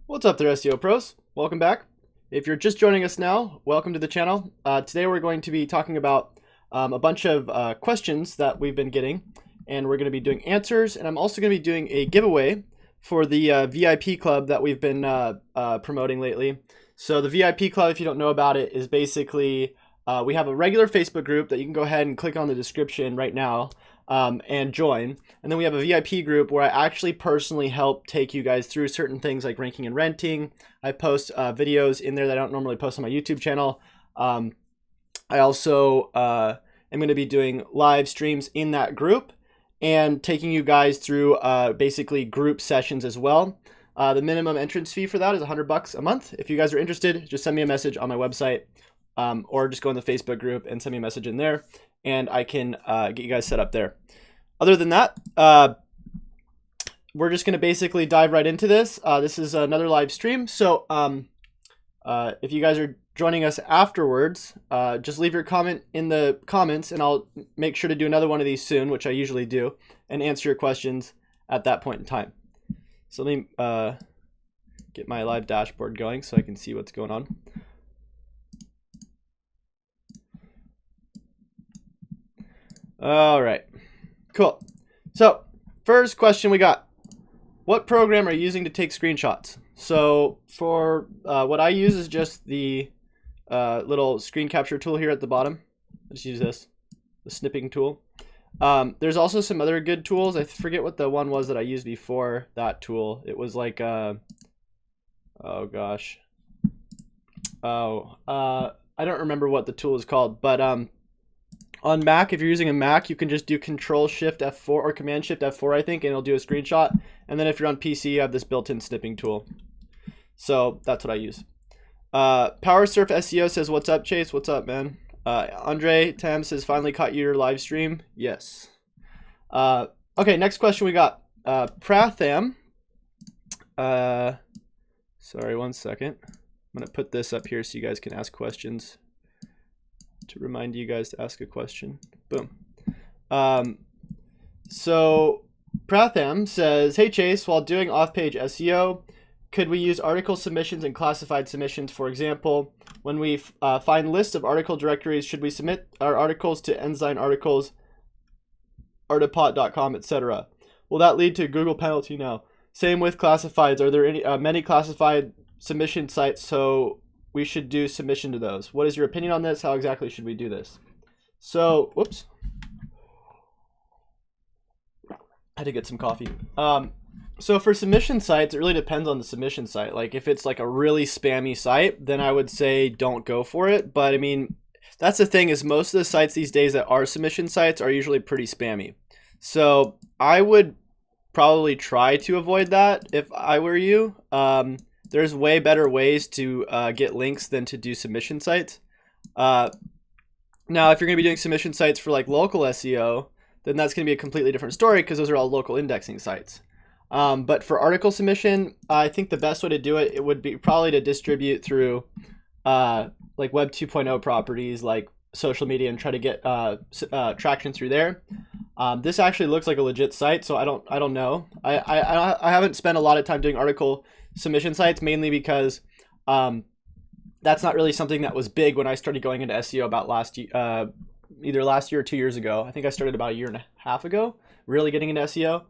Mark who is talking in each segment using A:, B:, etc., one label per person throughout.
A: What's up there, SEO pros? Welcome back. If you're just joining us now, welcome to the channel. Today we're going to be talking about a bunch of questions that we've been getting, and we're going to be doing answers, and I'm also going to be doing a giveaway for the VIP club that we've been promoting lately. So the VIP club, if you don't know about it, is basically we have a regular Facebook group that you can go ahead and click on the description right now and join. And then we have a VIP group where I actually personally help take you guys through certain things like ranking and renting. I post videos in there that I don't normally post on my YouTube channel. I also am going to be doing live streams in that group and taking you guys through basically group sessions as well. The minimum entrance fee for that is $100 a month. If you guys are interested, just send me a message on my website or just go in the Facebook group and send me a message in there, and I can get you guys set up there. Other than that, we're just going to basically dive right into this. This is another live stream. So if you guys are joining us afterwards, just leave your comment in the comments and I'll make sure to do another one of these soon, which I usually do, and answer your questions at that point in time. So let me get my live dashboard going so I can see what's going on. All right, cool. So first question we got, what program are you using to take screenshots? So for what I use is just the little screen capture tool here at the bottom. I just use this, the snipping tool. There's also some other good tools. I forget what the one was that I used before that tool. It was like, oh gosh. I don't remember what the tool is called, but on Mac, if you're using a Mac, you can just do Control-Shift F4 or Command-Shift F4, I think, and it'll do a screenshot. And then if you're on PC, you have this built-in snipping tool. So that's what I use. PowerSurf SEO says, what's up, Chase? What's up, man? Andre Tam says, finally caught your live stream. Yes. Okay, next question we got. Pratham. Sorry, one second. I'm going to put this up here so you guys can ask questions. To remind you guys to ask a question. Boom. So Pratham says, hey Chase, while doing off-page SEO, could we use article submissions and classified submissions? For example, when we find lists of article directories, should we submit our articles to Ensign Articles, artipot.com, etc.? Will that lead to Google penalty? No. Same with classifieds. Are there any many classified submission sites, so we should do submission to those? What is your opinion on this? How exactly should we do this? So, whoops. I had to get some coffee. So for submission sites, it really depends on the submission site. Like if it's like a really spammy site, then I would say don't go for it. But I mean, that's the thing, is most of the sites these days that are submission sites are usually pretty spammy. So I would probably try to avoid that if I were you. There's way better ways to get links than to do submission sites. Now, if you're going to be doing submission sites for like local SEO, then that's going to be a completely different story because those are all local indexing sites. But for article submission, I think the best way to do it, it would be probably to distribute through like Web 2.0 properties like social media and try to get traction through there. This actually looks like a legit site, so I don't know. I haven't spent a lot of time doing article submission sites, mainly because that's not really something that was big when I started going into SEO about either last year or 2 years ago. I think I started about a year and a half ago, really getting into SEO.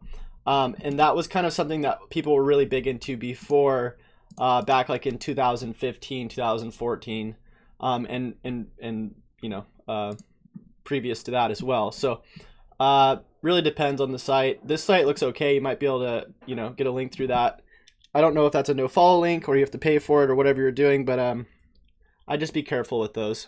A: And that was kind of something that people were really big into before, back like in 2015, 2014, and you know, previous to that as well. So really depends on the site. This site looks okay. You might be able to, you know, get a link through that. I don't know if that's a no follow link or you have to pay for it or whatever you're doing, but I'd just be careful with those.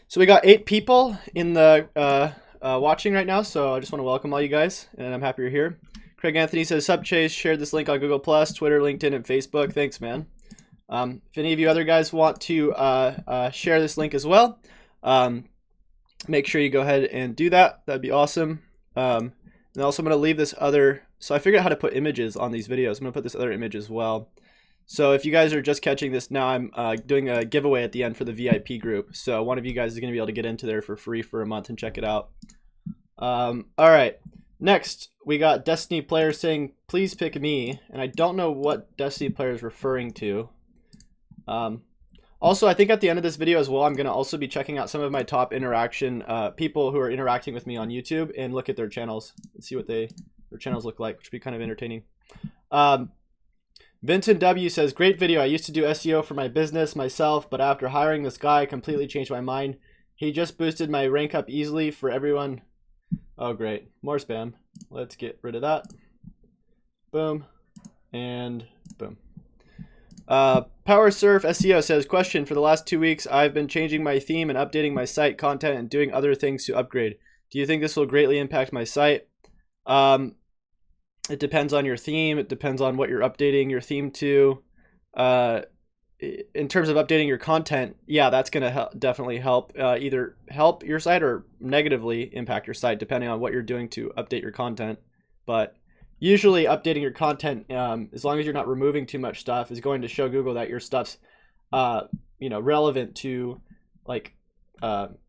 A: So we got 8 people in the watching right now, so I just want to welcome all you guys, and I'm happy you're here. Craig Anthony says, sup Chase, shared this link on Google+, Twitter, LinkedIn, and Facebook. Thanks, man. If any of you other guys want to share this link as well, make sure you go ahead and do that. That'd be awesome. And also I'm going to leave this other, so I figured out how to put images on these videos. I'm going to put this other image as well. So if you guys are just catching this now, I'm doing a giveaway at the end for the VIP group. So one of you guys is going to be able to get into there for free for a month and check it out. All right. Next, we got Destiny Player saying, please pick me. And I don't know what Destiny Player is referring to. Also, I think at the end of this video as well, I'm going to also be checking out some of my top interaction, people who are interacting with me on YouTube, and look at their channels and see what their channels look like, which would be kind of entertaining. Vincent W says, great video. I used to do SEO for my business myself, but after hiring this guy, I completely changed my mind. He just boosted my rank up easily for everyone. Oh, great. More spam. Let's get rid of that. Boom. And boom. PowerSurf SEO says, question, for the last 2 weeks, I've been changing my theme and updating my site content and doing other things to upgrade. Do you think this will greatly impact my site? It depends on your theme. It depends on what you're updating your theme to. In terms of updating your content, yeah, that's going to definitely help, either help your site or negatively impact your site, depending on what you're doing to update your content. But usually updating your content, as long as you're not removing too much stuff, is going to show Google that your stuff's, relevant to like,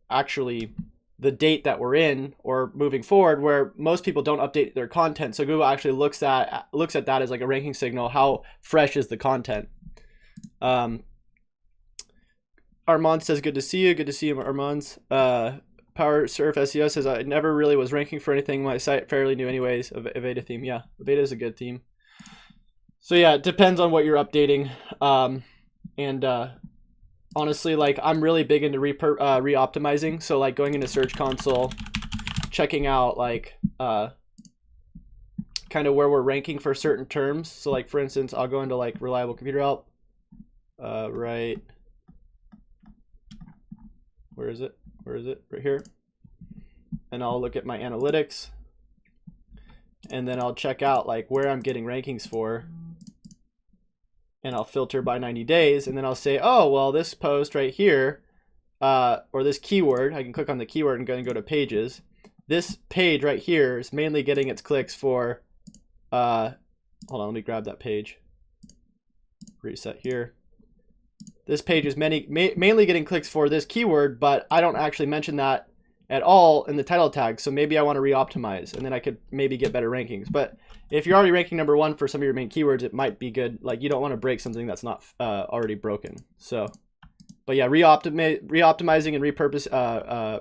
A: actually the date that we're in or moving forward, where most people don't update their content. So Google actually looks at that as like a ranking signal. How fresh is the content? Armand says, good to see you. Good to see you, Armand. PowerSurf SEO says, I never really was ranking for anything. My site fairly new anyways. Aveda theme. Yeah, Aveda is a good theme. So yeah, it depends on what you're updating. Honestly, like, I'm really big into re-optimizing. So like going into Search Console, checking out like kind of where we're ranking for certain terms. So like, for instance, I'll go into like reliable computer help. Right. Where is it? Right here. And I'll look at my analytics. And then I'll check out like where I'm getting rankings for. And I'll filter by 90 days. And then I'll say, oh, well, this post right here, or this keyword, I can click on the keyword and go to pages. This page right here is mainly getting its clicks for, hold on, let me grab that page. Reset here. This page is mainly getting clicks for this keyword, but I don't actually mention that at all in the title tag. So maybe I want to re-optimize, and then I could maybe get better rankings. But if you're already ranking #1 for some of your main keywords, it might be good. Like, you don't want to break something that's not already broken. So, but yeah, re-optimizing and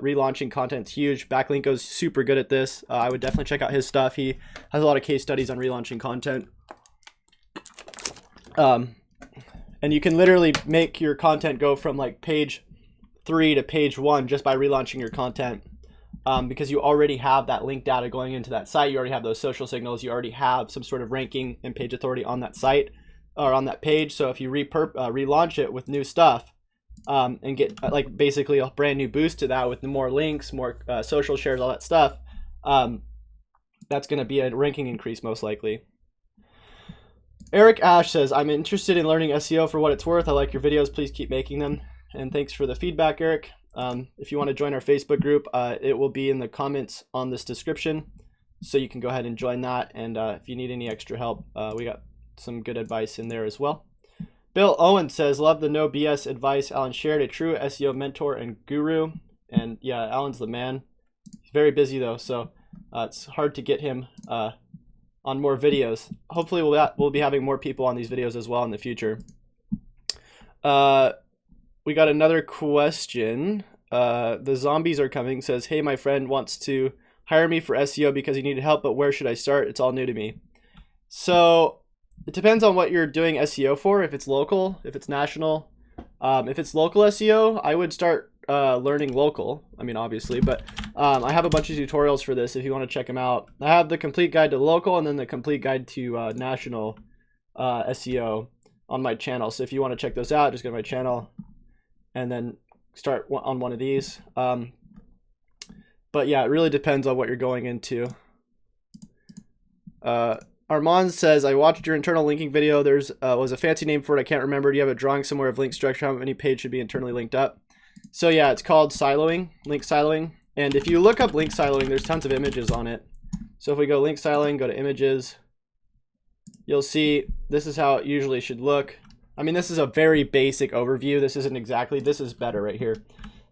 A: relaunching content's huge. Backlinko's super good at this. I would definitely check out his stuff. He has a lot of case studies on relaunching content. And you can literally make your content go from like page 3 to page 1 just by relaunching your content, because you already have that link data going into that site. You already have those social signals. You already have some sort of ranking and page authority on that site or on that page. So if you relaunch it with new stuff, and get like basically a brand new boost to that with more links, more social shares, all that stuff, that's going to be a ranking increase most likely. Eric Ash says, I'm interested in learning SEO for what it's worth. I like your videos. Please keep making them. And thanks for the feedback, Eric. If you want to join our Facebook group, it will be in the comments on this description. So you can go ahead and join that. And if you need any extra help, we got some good advice in there as well. Bill Owen says, love the no BS advice Alan shared, a true SEO mentor and guru. And yeah, Alan's the man. He's very busy though, so it's hard to get him on more videos. Hopefully we'll be having more people on these videos as well in the future. We got another question. The zombies are coming says, hey, my friend wants to hire me for SEO because he needed help, but where should I start? It's all new to me. So it depends on what you're doing SEO for. If it's local, if it's national, if it's local SEO, I would start learning local. I mean, obviously, but I have a bunch of tutorials for this if you want to check them out. I have the complete guide to local and then the complete guide to national SEO on my channel. So if you want to check those out, just go to my channel and then start on one of these. But yeah, it really depends on what you're going into. Armand says, I watched your internal linking video. There's was a fancy name for it. I can't remember. Do you have a drawing somewhere of link structure? How many pages should be internally linked up? So yeah, it's called siloing, link siloing. And if you look up link siloing, there's tons of images on it. So if we go link siloing, go to images, you'll see this is how it usually should look. I mean, this is a very basic overview. This isn't exactly, this is better right here.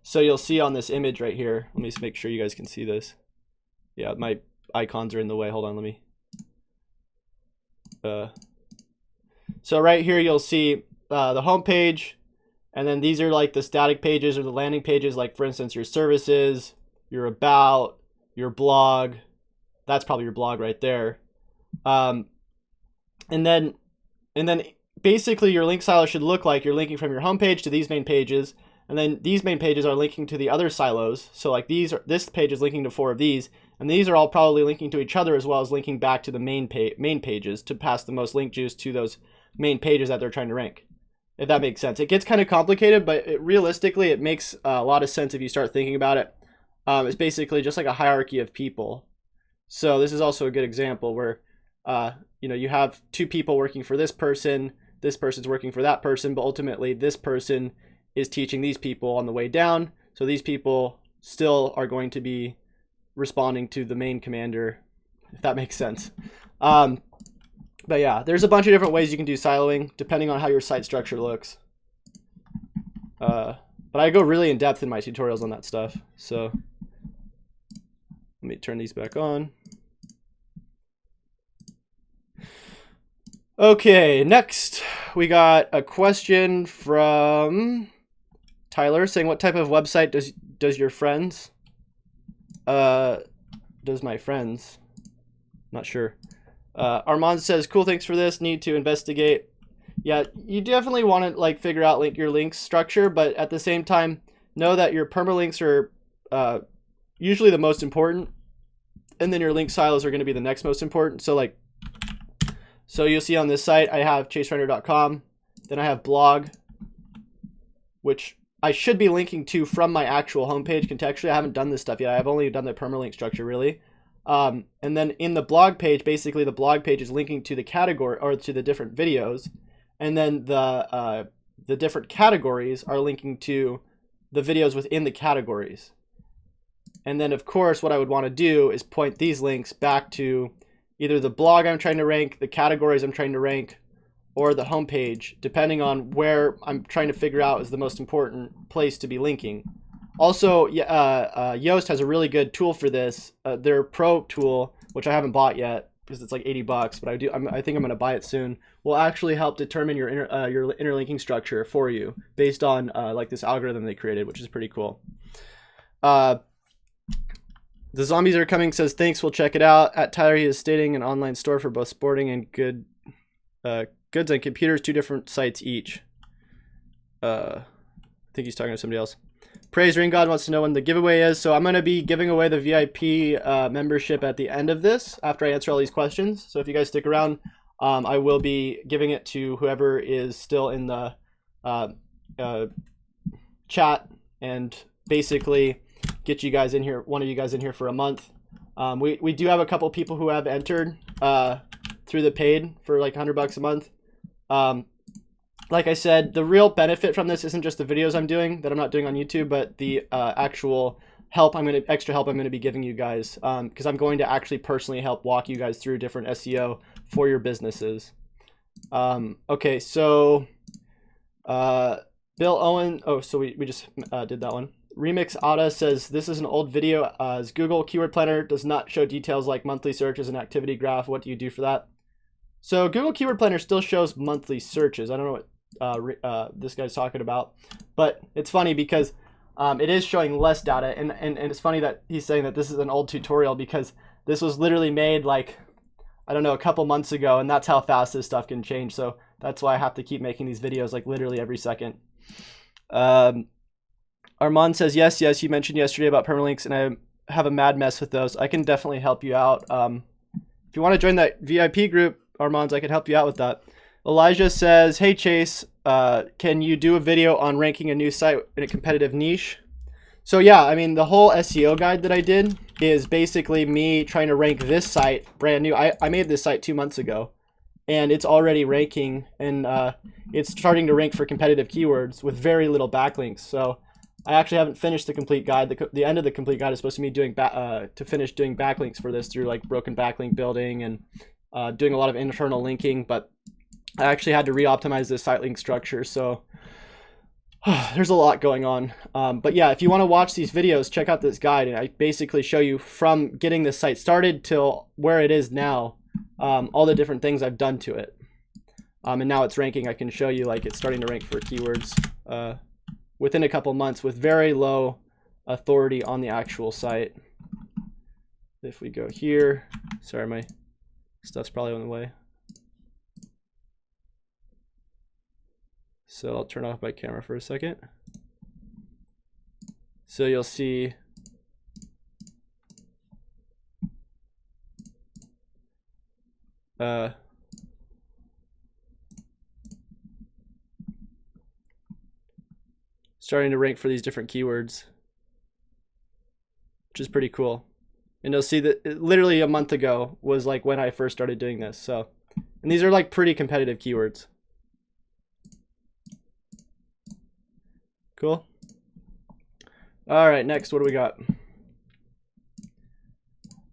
A: So you'll see on this image right here, let me just make sure you guys can see this. Yeah, icons are in the way. Hold on, let me. So right here you'll see the home page, and then these are like the static pages or the landing pages, like for instance your services, your about, your blog. That's probably your blog right there. And then basically your link silo should look like you're linking from your home page to these main pages, and then these main pages are linking to the other silos. So like this page is linking to 4 of these, and these are all probably linking to each other as well as linking back to the main pages to pass the most link juice to those main pages that they're trying to rank. If that makes sense. It gets kind of complicated, but realistically it makes a lot of sense if you start thinking about it. It's basically just like a hierarchy of people. So this is also a good example where you have 2 people working for this person's working for that person, but ultimately this person is teaching these people on the way down. So these people still are going to be responding to the main commander, if that makes sense. But yeah, there's a bunch of different ways you can do siloing depending on how your site structure looks. But I go really in depth in my tutorials on that stuff. So let me turn these back on. Okay, next we got a question from Tyler saying, what type of website does your friends, does my friends, not sure. Armand says, cool, thanks for this, need to investigate. Yeah, you definitely want to like figure out your link structure, but at the same time, know that your permalinks are usually the most important, and then your link silos are going to be the next most important. So you'll see on this site, I have chaserender.com, then I have blog, which I should be linking to from my actual homepage contextually. I haven't done this stuff yet. I've only done the permalink structure really. And then in the blog page, basically the blog page is linking to the category or to the different videos. And then the different categories are linking to the videos within the categories. And then of course, what I would want to do is point these links back to either the blog I'm trying to rank, the categories I'm trying to rank, or the homepage, depending on where I'm trying to figure out is the most important place to be linking. Also, Yoast has a really good tool for this. Their Pro tool, which I haven't bought yet because it's like $80, but I think I'm going to buy it soon, will actually help determine your interlinking structure for you based on like this algorithm they created, which is pretty cool. The Zombies Are Coming says, thanks, we'll check it out. At Tyler, he is stating an online store for both sporting and goods and computers, 2 different sites each. I think he's talking to somebody else. Praise Ring God wants to know when the giveaway is. So I'm going to be giving away the VIP membership at the end of this after I answer all these questions. So if you guys stick around, I will be giving it to whoever is still in the chat and basically get you guys in here, one of you guys in here for a month. We do have a couple people who have entered through the paid for like $100 a month. Like I said, the real benefit from this isn't just the videos I'm doing that I'm not doing on YouTube, but the actual help extra help I'm going to be giving you guys, because I'm going to actually personally help walk you guys through different SEO for your businesses. Okay, so Bill Owen, so we just did that one. Remix Ada says, this is an old video, as Google Keyword Planner does not show details like monthly searches and activity graph. What do you do for that? So Google Keyword Planner still shows monthly searches. I don't know what this guy's talking about, but it's funny because it is showing less data, and it's funny that he's saying that this is an old tutorial because this was literally made like, I don't know, a couple months ago, and that's how fast this stuff can change. So that's why I have to keep making these videos like literally every second. Armand says, yes, you mentioned yesterday about permalinks, and I have a mad mess with those. I can definitely help you out. If you want to join that VIP group, Armand, I can help you out with that. Elijah says, hey Chase, can you do a video on ranking a new site in a competitive niche? So yeah, I mean, the whole SEO guide that I did is basically me trying to rank this site brand new. I made this site 2 months ago, and it's already ranking, and it's starting to rank for competitive keywords with very little backlinks. So I actually haven't finished the complete guide. The end of the complete guide is supposed to be doing finish doing backlinks for this through like broken backlink building and doing a lot of internal linking, but I actually had to re-optimize this site link structure. So there's a lot going on. But yeah, if you want to watch these videos, check out this guide. And I basically show you from getting this site started till where it is now, all the different things I've done to it. And now it's ranking. I can show you like it's starting to rank for keywords within a couple months with very low authority on the actual site. If we go here, sorry, my stuff's probably on the way. So I'll turn off my camera for a second. So you'll see starting to rank for these different keywords, which is pretty cool. And you'll see that literally a month ago was like when I first started doing this. So, and these are like pretty competitive keywords. Cool. All right, next, what do we got?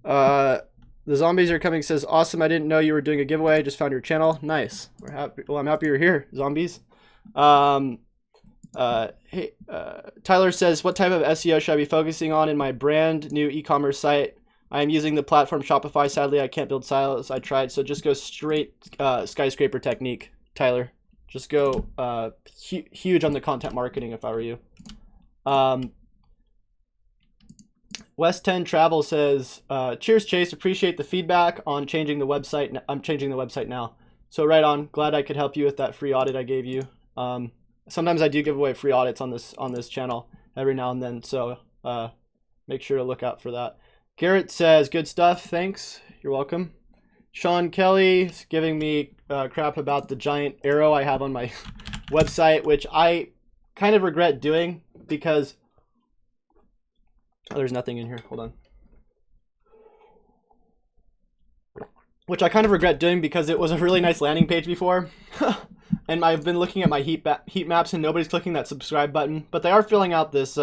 A: The zombies are coming says, awesome, I didn't know you were doing a giveaway. I just found your channel. Nice. We're happy. Well, I'm happy you're here, zombies. Tyler says, what type of SEO should I be focusing on in my brand new e-commerce site? I am using the platform Shopify. Sadly, I can't build silos. I tried, so just go straight skyscraper technique, Tyler. Just go huge on the content marketing if I were you. West 10 Travel says, cheers, Chase. Appreciate the feedback on changing the website. I'm changing the website now. So right on. Glad I could help you with that free audit I gave you. Sometimes I do give away free audits on this channel every now and then. So make sure to look out for that. Garrett says, good stuff. Thanks. You're welcome. Sean Kelly is giving me crap about the giant arrow I have on my website, which I kind of regret doing because there's nothing in here. Hold on. Which I kind of regret doing because it was a really nice landing page before. And I've been looking at my heat maps and nobody's clicking that subscribe button, but they are filling out this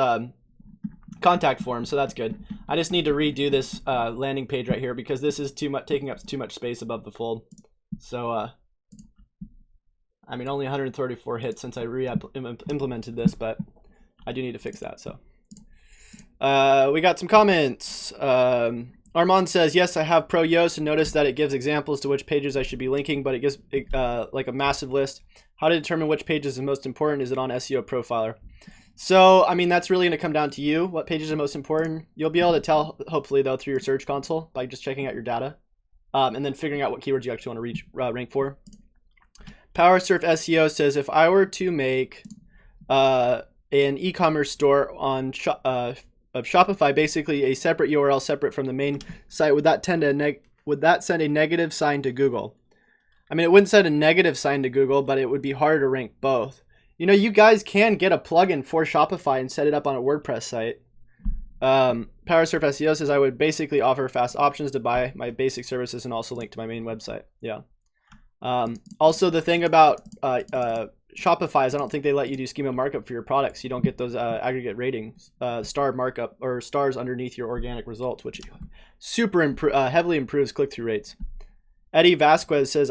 A: contact form, so that's good. I just need to redo this landing page right here because this is taking up too much space above the fold. So I mean, only 134 hits since I implemented this, but I do need to fix that. So we got some comments. Armand says, yes, I have Pro Yoast and noticed that it gives examples to which pages I should be linking, but it gives like a massive list. How to determine which page is the most important? Is it on SEO Profiler? So, I mean, that's really going to come down to you. What pages are most important? You'll be able to tell, hopefully, though, through your search console by just checking out your data and then figuring out what keywords you actually want to rank for. PowerSurf SEO says, if I were to make an e-commerce store on of Shopify, basically a separate URL separate from the main site, would that send a negative sign to Google? I mean, it wouldn't send a negative sign to Google, but it would be harder to rank both. You know, you guys can get a plugin for Shopify and set it up on a WordPress site. PowerSurf SEO says I would basically offer fast options to buy my basic services and also link to my main website. Yeah. Also, the thing about Shopify is I don't think they let you do schema markup for your products. You don't get those aggregate ratings, star markup or stars underneath your organic results, which heavily improves click-through rates. Eddie Vasquez says,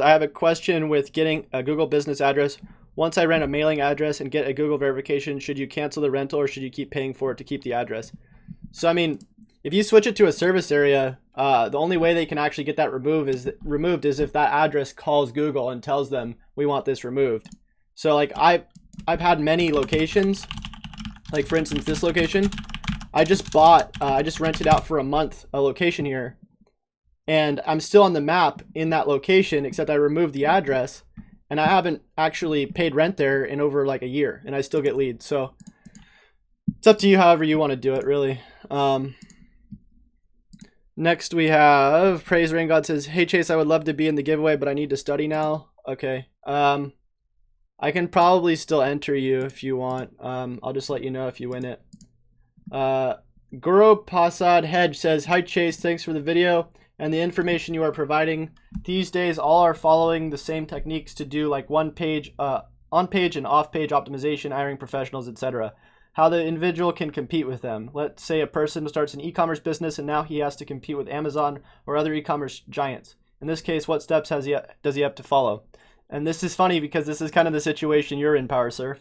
A: I have a question with getting a Google business address. Once I rent a mailing address and get a Google verification, should you cancel the rental or should you keep paying for it to keep the address? So, I mean, if you switch it to a service area, the only way they can actually get that removed is if that address calls Google and tells them we want this removed. So, like, I've had many locations, like for instance this location. I just rented out for a month a location here, and I'm still on the map in that location, except I removed the address, and I haven't actually paid rent there in over like a year, and I still get leads. So it's up to you however you want to do it, really. Next we have Praise Rain God says, hey Chase, I would love to be in the giveaway, but I need to study now. Okay. I can probably still enter you if you want. I'll just let you know if you win it. Guru Pasad Hedge says, hi Chase, thanks for the video and the information you are providing. These days all are following the same techniques to do like on page and off page optimization, hiring professionals, etc. How the individual can compete with them. Let's say a person starts an e-commerce business and now he has to compete with Amazon or other e-commerce giants. In this case, what steps does he have to follow? And this is funny because this is kind of the situation you're in, PowerSurf.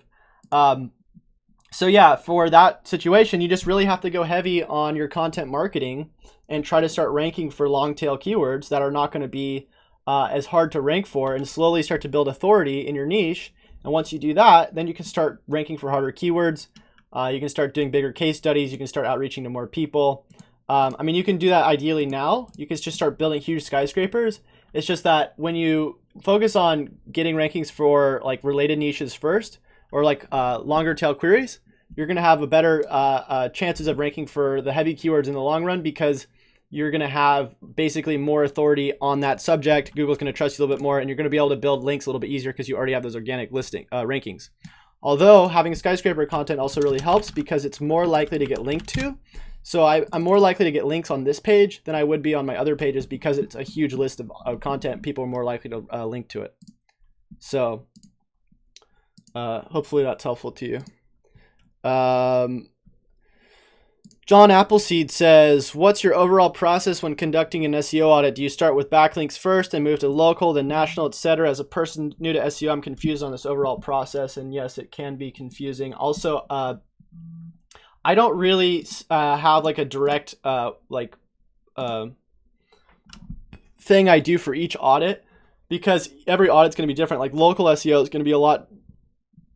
A: So yeah, for that situation, you just really have to go heavy on your content marketing and try to start ranking for long tail keywords that are not going to be as hard to rank for, and slowly start to build authority in your niche. And once you do that, then you can start ranking for harder keywords. You can start doing bigger case studies. You can start outreaching to more people. I mean, you can do that ideally now. You can just start building huge skyscrapers. It's just that when you focus on getting rankings for like related niches first, or like longer tail queries, you're going to have a better chances of ranking for the heavy keywords in the long run, because you're going to have basically more authority on that subject. Google's going to trust you a little bit more, and you're going to be able to build links a little bit easier because you already have those organic listing rankings. Although having skyscraper content also really helps because it's more likely to get linked to. So I'm more likely to get links on this page than I would be on my other pages, because it's a huge list of content. People are more likely to link to it. So hopefully that's helpful to you. John Appleseed says, what's your overall process when conducting an SEO audit? Do you start with backlinks first and move to local, then national, etc.? As a person new to SEO, I'm confused on this overall process. And yes, it can be confusing. Also, I don't really have like a direct thing I do for each audit, because every audit's going to be different. Like local SEO is going to be a lot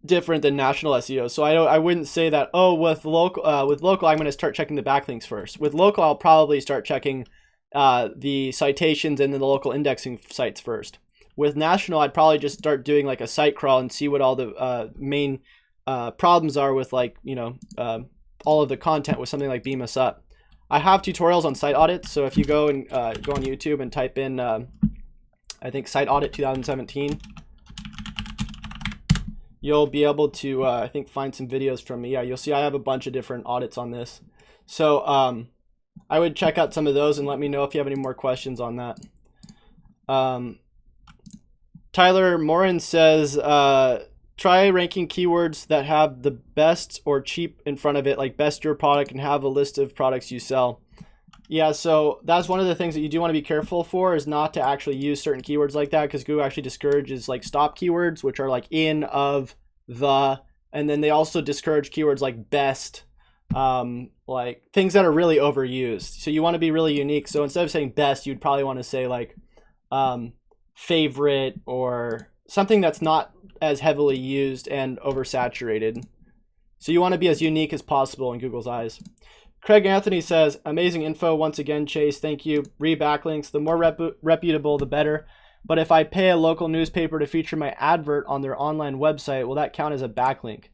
A: different than national SEO. So I wouldn't say that, oh, with local I'm going to start checking the backlinks first. With local, I'll probably start checking the citations and then the local indexing sites first. With national, I'd probably just start doing like a site crawl and see what all the main problems are with, like, you know, all of the content with something like Beam Us Up. I have tutorials on site audits. So if you go and go on YouTube and type in, I think site audit 2017, you'll be able to, I think, find some videos from me. Yeah, you'll see I have a bunch of different audits on this. So I would check out some of those and let me know if you have any more questions on that. Tyler Morin says, try ranking keywords that have the best or cheap in front of it, like best your product, and have a list of products you sell. Yeah, so that's one of the things that you do want to be careful for, is not to actually use certain keywords like that, because Google actually discourages like stop keywords, which are like in, of, the, and then they also discourage keywords like best, like things that are really overused. So you want to be really unique. So instead of saying best, you'd probably want to say like favorite, or something that's not as heavily used and oversaturated. So you want to be as unique as possible in Google's eyes. Craig Anthony says, amazing info once again, Chase. Thank you. Backlinks. The more reputable, the better. But if I pay a local newspaper to feature my advert on their online website, will that count as a backlink?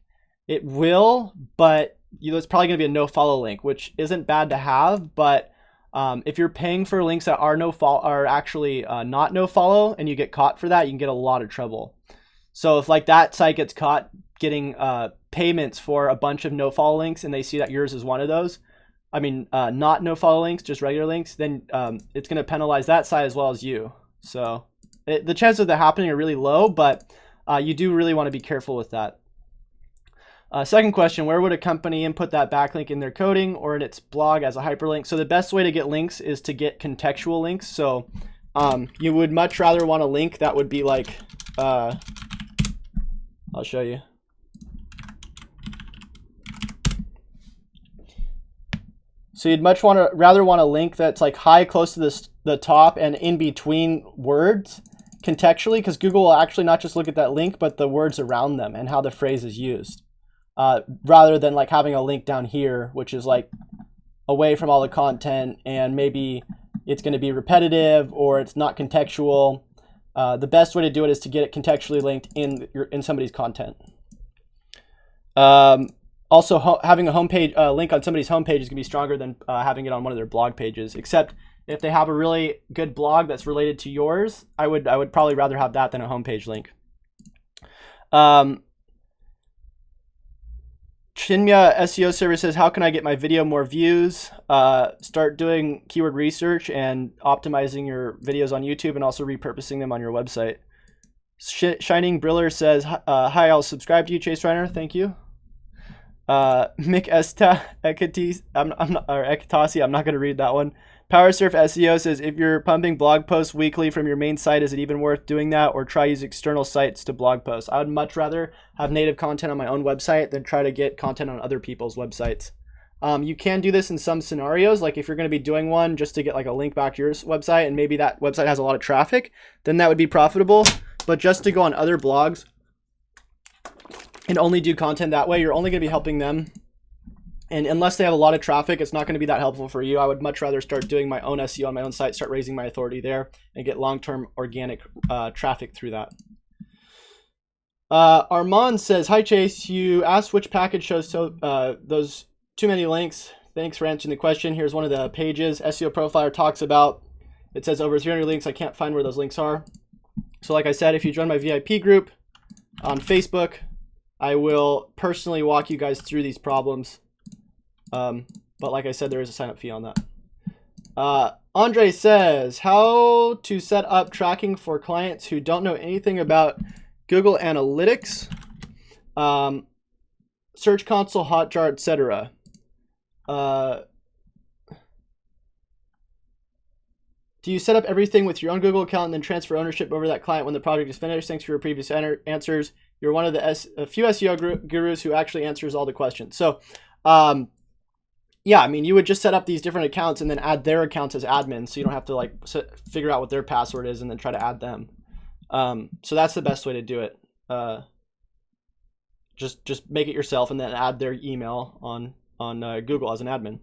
A: It will, but it's probably going to be a no-follow link, which isn't bad to have. But if you're paying for links that are actually not no-follow, and you get caught for that, you can get a lot of trouble. So if like that site gets caught getting payments for a bunch of no-follow links, and they see that yours is one of those, I mean, not no-follow links, just regular links, then it's going to penalize that site as well as you. So the chances of that happening are really low, but you do really want to be careful with that. Second question, where would a company input that backlink in their coding or in its blog as a hyperlink? So the best way to get links is to get contextual links. So you would much rather want a link that would be like, I'll show you. So you'd much rather want a link that's like high, close to the top and in between words contextually, because Google will actually not just look at that link, but the words around them and how the phrase is used, rather than like having a link down here, which is like away from all the content, and maybe it's going to be repetitive or it's not contextual. The best way to do it is to get it contextually linked in somebody's content. Also, having a homepage link on somebody's homepage is going to be stronger than having it on one of their blog pages. Except if they have a really good blog that's related to yours, I would probably rather have that than a homepage link. Chinya SEO Service says, how can I get my video more views? Start doing keyword research and optimizing your videos on YouTube, and also repurposing them on your website. Shining Briller says, hi, I'll subscribe to you, Chase Reiner. Thank you. Mick Esta Ekatasi, I'm not going to read that one. PowerSurf SEO says, if you're pumping blog posts weekly from your main site, is it even worth doing that, or try use external sites to blog posts? I would much rather have native content on my own website than try to get content on other people's websites. You can do this in some scenarios, like if you're going to be doing one just to get like a link back to your website and maybe that website has a lot of traffic, then that would be profitable. But just to go on other blogs and only do content that way, you're only going to be helping them. And unless they have a lot of traffic, it's not going to be that helpful for you. I would much rather start doing my own SEO on my own site, start raising my authority there, and get long-term organic traffic through that. Armand says, hi Chase, you asked which package shows those too many links. Thanks for answering the question. Here's one of the pages SEO Profiler talks about. It says over 300 links. I can't find where those links are. So like I said, if you join my VIP group on Facebook, I will personally walk you guys through these problems. But like I said, there is a sign up fee on that. Andre says, how to set up tracking for clients who don't know anything about Google Analytics, Search Console, Hotjar, etc. Do you set up everything with your own Google account and then transfer ownership over that client when the project is finished? Thanks for your previous answers. You're one of the a few SEO gurus who actually answers all the questions. So, yeah, I mean, you would just set up these different accounts and then add their accounts as admins, so you don't have to like figure out what their password is and then try to add them. So that's the best way to do it. Just make it yourself and then add their email on Google as an admin.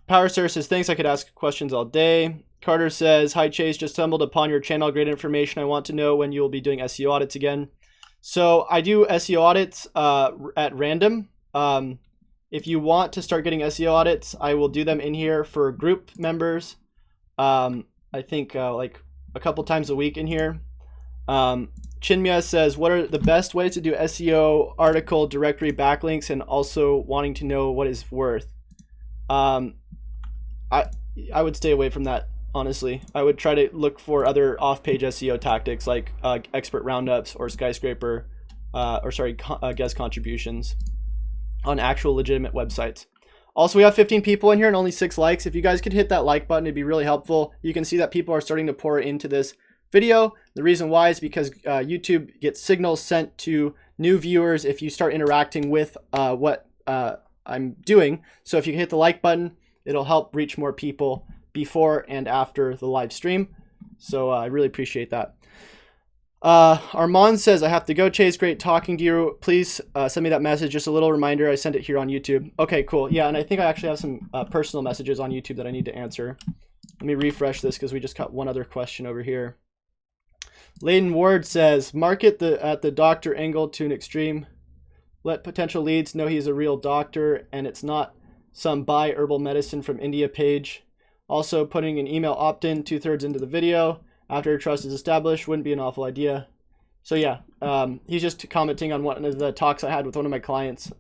A: PowerSurf says, thanks, I could ask questions all day. Carter says, hi Chase, just stumbled upon your channel, great information. I want to know when you will be doing SEO audits again. So I do SEO audits at random. If you want to start getting SEO audits, I will do them in here for group members. I think like a couple times a week in here. Chinmya says, what are the best ways to do SEO article directory backlinks and also wanting to know what is worth? I would stay away from that, honestly. I would try to look for other off-page SEO tactics like expert roundups or skyscraper, guest contributions on actual legitimate websites. Also, we have 15 people in here and only 6 likes. If you guys could hit that like button, it'd be really helpful. You can see that people are starting to pour into this video. The reason why is because YouTube gets signals sent to new viewers if you start interacting with what I'm doing. So if you hit the like button, it'll help reach more people before and after the live stream. So I really appreciate that. Armand says, I have to go, Chase. Great talking to you. Please send me that message. Just a little reminder. I sent it here on YouTube. Okay, cool. Yeah, and I think I actually have some personal messages on YouTube that I need to answer. Let me refresh this because we just got one other question over here. Layden Ward says, market at the doctor angle to an extreme. Let potential leads know he's a real doctor and it's not some buy herbal medicine from India page. Also, putting an email opt-in 2/3 into the video after trust is established wouldn't be an awful idea. So yeah, he's just commenting on one of the talks I had with one of my clients.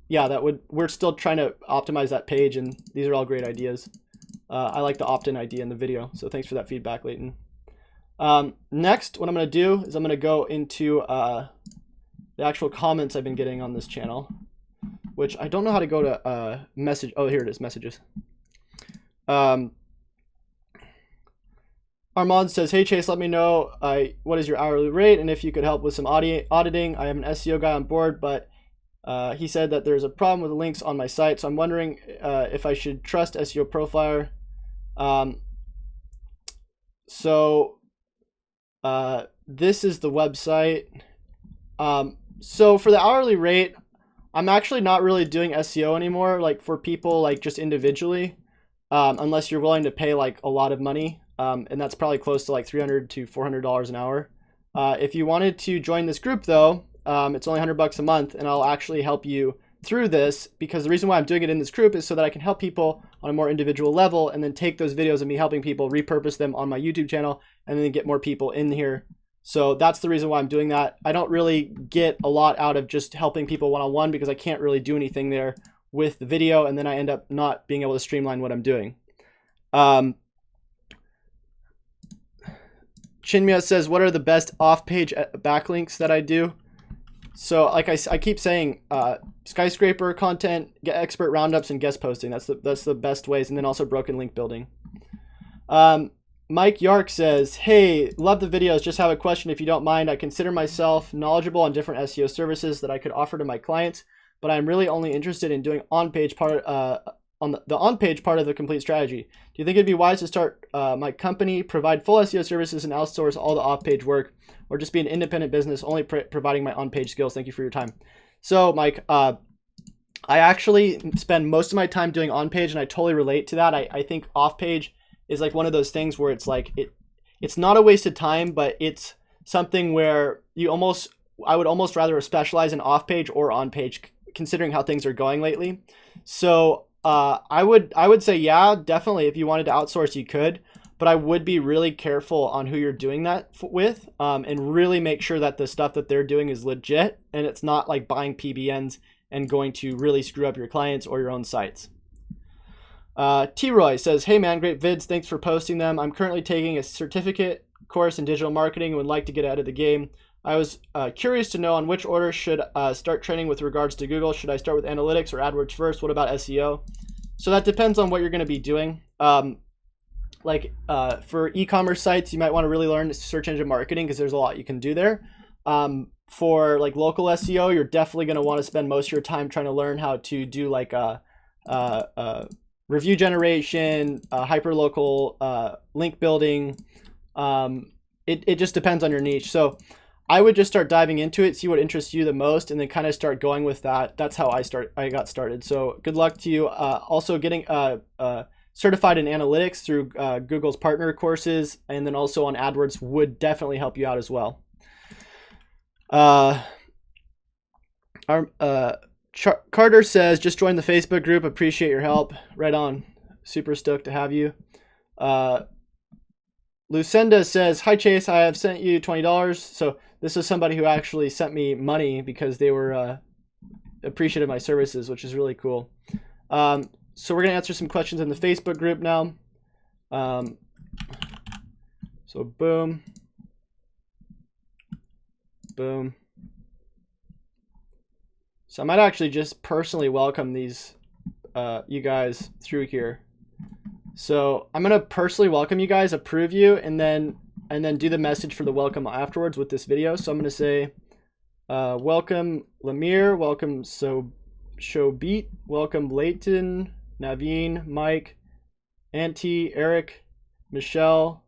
A: Yeah, we're still trying to optimize that page, and these are all great ideas. I like the opt-in idea in the video, so thanks for that feedback, Layton. Next, what I'm going to do is I'm going to go into the actual comments I've been getting on this channel, which I don't know how to go to message. Oh, here it is, messages. Armand says, hey Chase, let me know what is your hourly rate and if you could help with some auditing. I have an SEO guy on board, but he said that there's a problem with the links on my site, so I'm wondering if I should trust SEO Profiler. This is the website. So for the hourly rate, I'm actually not really doing SEO anymore, like for people like just individually, unless you're willing to pay like a lot of money. And that's probably close to like $300 to $400 an hour. If you wanted to join this group though, it's only $100 a month, and I'll actually help you through this, because the reason why I'm doing it in this group is so that I can help people on a more individual level and then take those videos of me helping people, repurpose them on my YouTube channel, and then get more people in here. So that's the reason why I'm doing that. I don't really get a lot out of just helping people one-on-one because I can't really do anything there with the video, and then I end up not being able to streamline what I'm doing. Chinmya says, what are the best off-page backlinks that I do? So like I keep saying, skyscraper content, get expert roundups, and guest posting. That's the best ways, and then also broken link building. Mike Yark says, hey, love the videos. Just have a question if you don't mind. I consider myself knowledgeable on different SEO services that I could offer to my clients, but I'm really only interested in doing on-page part on the on-page part of the complete strategy. Do you think it'd be wise to start my company, provide full SEO services, and outsource all the off-page work, or just be an independent business only providing my on-page skills? Thank you for your time. So, Mike, I actually spend most of my time doing on-page, and I totally relate to that. I think off-page is like one of those things where it's like it's not a waste of time, but it's something where I would almost rather specialize in off-page or on-page, considering how things are going lately. So I would say, yeah, definitely, if you wanted to outsource, you could, but I would be really careful on who you're doing that with, and really make sure that the stuff that they're doing is legit and it's not like buying PBNs and going to really screw up your clients or your own sites. T-Roy says, hey man, great vids. Thanks for posting them. I'm currently taking a certificate course in digital marketing and would like to get ahead of the game. I was curious to know on which order should start training with regards to Google. Should I start with analytics or AdWords first? What about SEO? So that depends on what you're going to be doing. For e-commerce sites, you might want to really learn search engine marketing because there's a lot you can do there. For like local SEO, you're definitely going to want to spend most of your time trying to learn how to do like review generation, hyperlocal link building. It just depends on your niche. So I would just start diving into it, see what interests you the most, and then kind of start going with that. That's how I got started. So good luck to you. Also getting certified in analytics through Google's partner courses, and then also on AdWords would definitely help you out as well. Carter says, just join the Facebook group. Appreciate your help. Right on. Super stoked to have you. Lucinda says, hi Chase, I have sent you $20. So this is somebody who actually sent me money because they were appreciative of my services, which is really cool. So we're going to answer some questions in the Facebook group now. So boom. Boom. So I might actually just personally welcome these you guys through here. So I'm gonna personally welcome you guys, approve you, and then do the message for the welcome afterwards with this video. So I'm gonna say, welcome Lemire, welcome Showbeat, welcome Leighton, Naveen, Mike, Auntie, Eric, Michelle,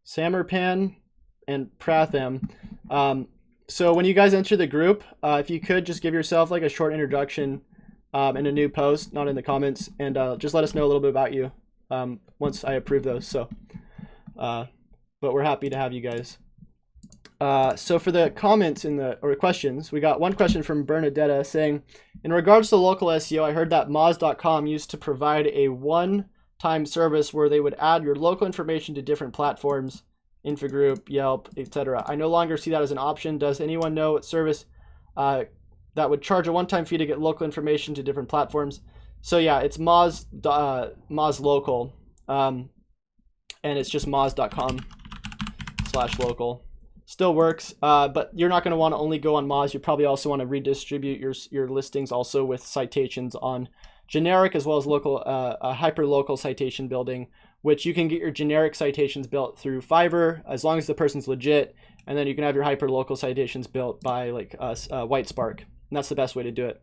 A: Samarpan, and Pratham. So when you guys enter the group, if you could just give yourself like a short introduction in a new post, not in the comments, and just let us know a little bit about you once I approve those. So, but we're happy to have you guys. So for the comments or questions, we got one question from Bernadetta saying, in regards to local SEO, I heard that Moz.com used to provide a one-time service where they would add your local information to different platforms, Infogroup, Yelp, etc. I no longer see that as an option. Does anyone know what service that would charge a one-time fee to get local information to different platforms? So yeah, it's Moz Local, and it's just moz.com/local. Still works, but you're not going to want to only go on Moz. You probably also want to redistribute your listings also with citations on generic as well as local, hyper-local citation building, which you can get your generic citations built through Fiverr as long as the person's legit, and then you can have your hyper-local citations built by like Whitespark, and that's the best way to do it.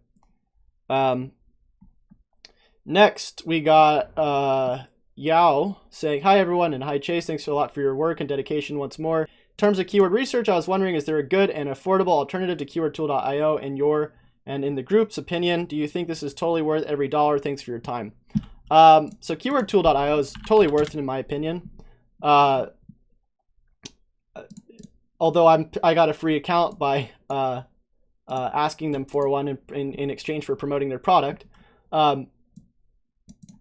A: Next, we got Yao saying, hi everyone, and hi Chase, thanks a lot for your work and dedication once more. In terms of keyword research, I was wondering, is there a good and affordable alternative to keywordtool.io in your and in the group's opinion? Do you think this is totally worth every dollar? Thanks for your time. So keywordtool.io is totally worth it in my opinion. Although I got a free account by asking them for one in exchange for promoting their product.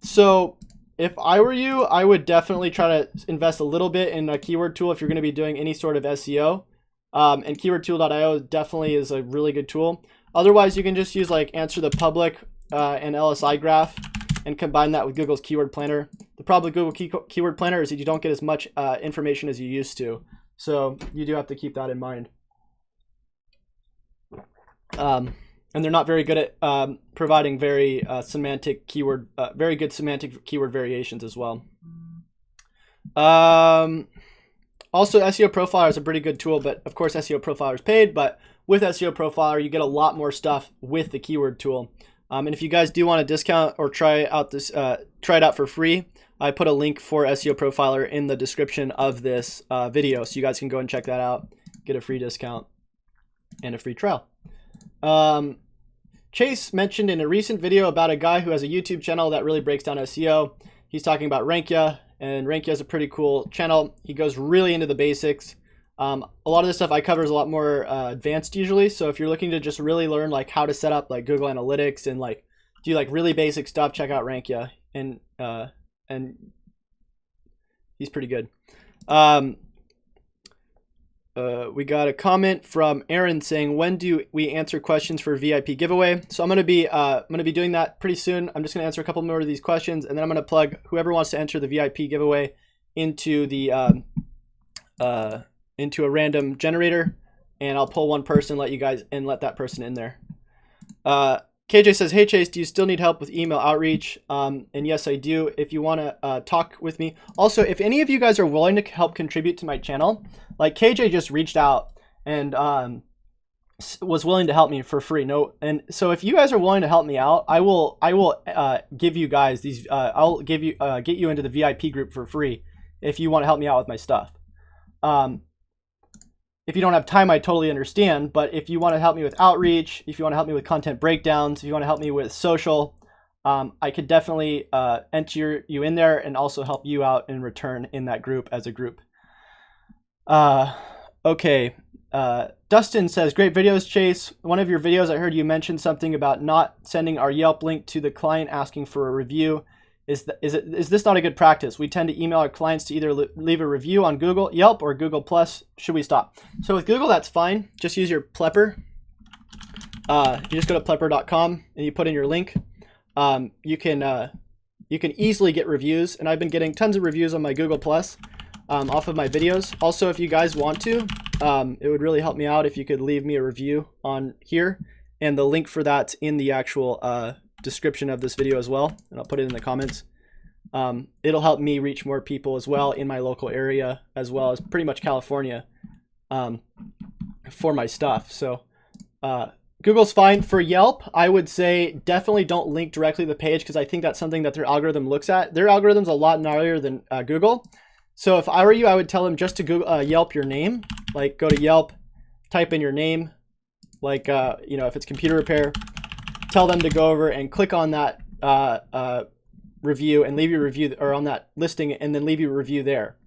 A: So if I were you, I would definitely try to invest a little bit in a keyword tool if you're going to be doing any sort of SEO. And keywordtool.io definitely is a really good tool. Otherwise, you can just use like Answer the Public and LSI Graph and combine that with Google's Keyword Planner. The problem with Google Keyword Planner is that you don't get as much information as you used to. So you do have to keep that in mind. And they're not very good at providing very semantic keyword, very good semantic keyword variations as well. Also, SEO Profiler is a pretty good tool, but of course SEO Profiler is paid, but with SEO Profiler, you get a lot more stuff with the keyword tool. And if you guys do want a discount or try it out for free, I put a link for SEO Profiler in the description of this video, so you guys can go and check that out, get a free discount and a free trial. Chase mentioned in a recent video about a guy who has a YouTube channel that really breaks down SEO. He's talking about Rankia, and Rankia is a pretty cool channel. He goes really into the basics. A lot of this stuff I cover is a lot more advanced usually. So if you're looking to just really learn like how to set up like Google Analytics and like do like really basic stuff, check out Rankia, and he's pretty good. We got a comment from Aaron saying, when do we answer questions for VIP giveaway? So I'm going to be doing that pretty soon. I'm just going to answer a couple more of these questions, and then I'm going to plug whoever wants to enter the VIP giveaway into the into a random generator, and I'll pull one person, let that person in there. KJ says, hey Chase, do you still need help with email outreach? And yes, I do. If you want to talk with me. Also, if any of you guys are willing to help contribute to my channel, like KJ just reached out and was willing to help me for free. And so if you guys are willing to help me out, I will give you guys these. I'll get you into the VIP group for free if you want to help me out with my stuff. If you don't have time, I totally understand. But if you want to help me with outreach, if you want to help me with content breakdowns, if you want to help me with social, I could definitely enter you in there and also help you out in return in that group as a group. Okay. Dustin says, great videos, Chase. One of your videos, I heard you mention something about not sending our Yelp link to the client asking for a review. Is this not a good practice? We tend to email our clients to either leave a review on Google, Yelp, or Google Plus. Should we stop? So with Google, that's fine. Just use your Plepper. You just go to plepper.com and you put in your link. You can easily get reviews, and I've been getting tons of reviews on my Google Plus off of my videos. Also, if you guys want to, it would really help me out if you could leave me a review on here, and the link for that's in the actual description of this video as well, and I'll put it in the comments. It'll help me reach more people as well in my local area, as well as pretty much California, for my stuff. So Google's fine. For Yelp, I would say definitely don't link directly to the page, because I think that's something that their algorithm looks at. Their algorithm's a lot gnarlier than Google. So if I were you, I would tell them just to Google, Yelp your name. Like go to Yelp, type in your name, like if it's computer repair, tell them to go over and click on that review and leave your review, or on that listing, and then leave your review there.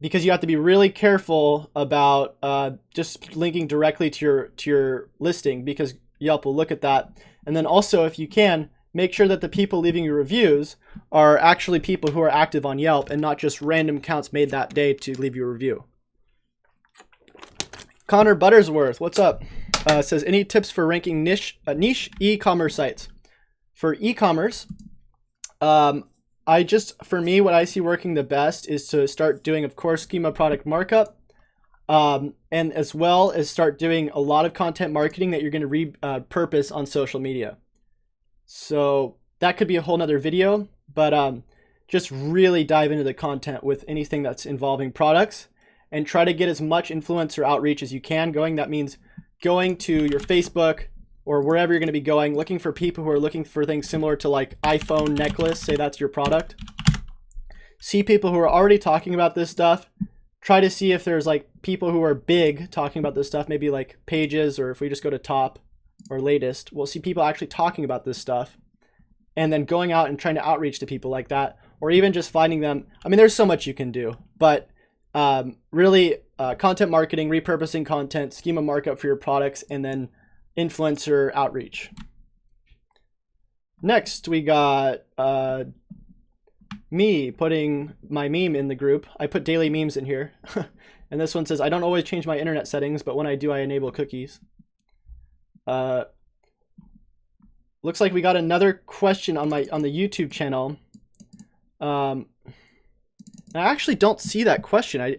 A: Because you have to be really careful about just linking directly to your listing, because Yelp will look at that. And then also, if you can, make sure that the people leaving your reviews are actually people who are active on Yelp and not just random accounts made that day to leave you a review. Connor Buttersworth, what's up? Says, any tips for ranking niche e-commerce sites? For e-commerce, for me, what I see working the best is to start doing, of course, schema product markup, and as well as start doing a lot of content marketing that you're going to repurpose on social media. So that could be a whole nother video, but just really dive into the content with anything that's involving products, and try to get as much influencer outreach as you can going. That means going to your Facebook or wherever you're going to be going, looking for people who are looking for things similar to like iPhone necklace, say that's your product. See people who are already talking about this stuff. Try to see if there's like people who are big talking about this stuff, maybe like Pages, or if we just go to Top or Latest, we'll see people actually talking about this stuff, and then going out and trying to outreach to people like that, or even just finding them. I mean, there's so much you can do, but really content marketing, repurposing content, schema markup for your products, and then influencer outreach. Next, we got me putting my meme in the group. I put daily memes in here. And this one says, I don't always change my internet settings, but when I do, I enable cookies. Looks like we got another question on the YouTube channel. I actually don't see that question.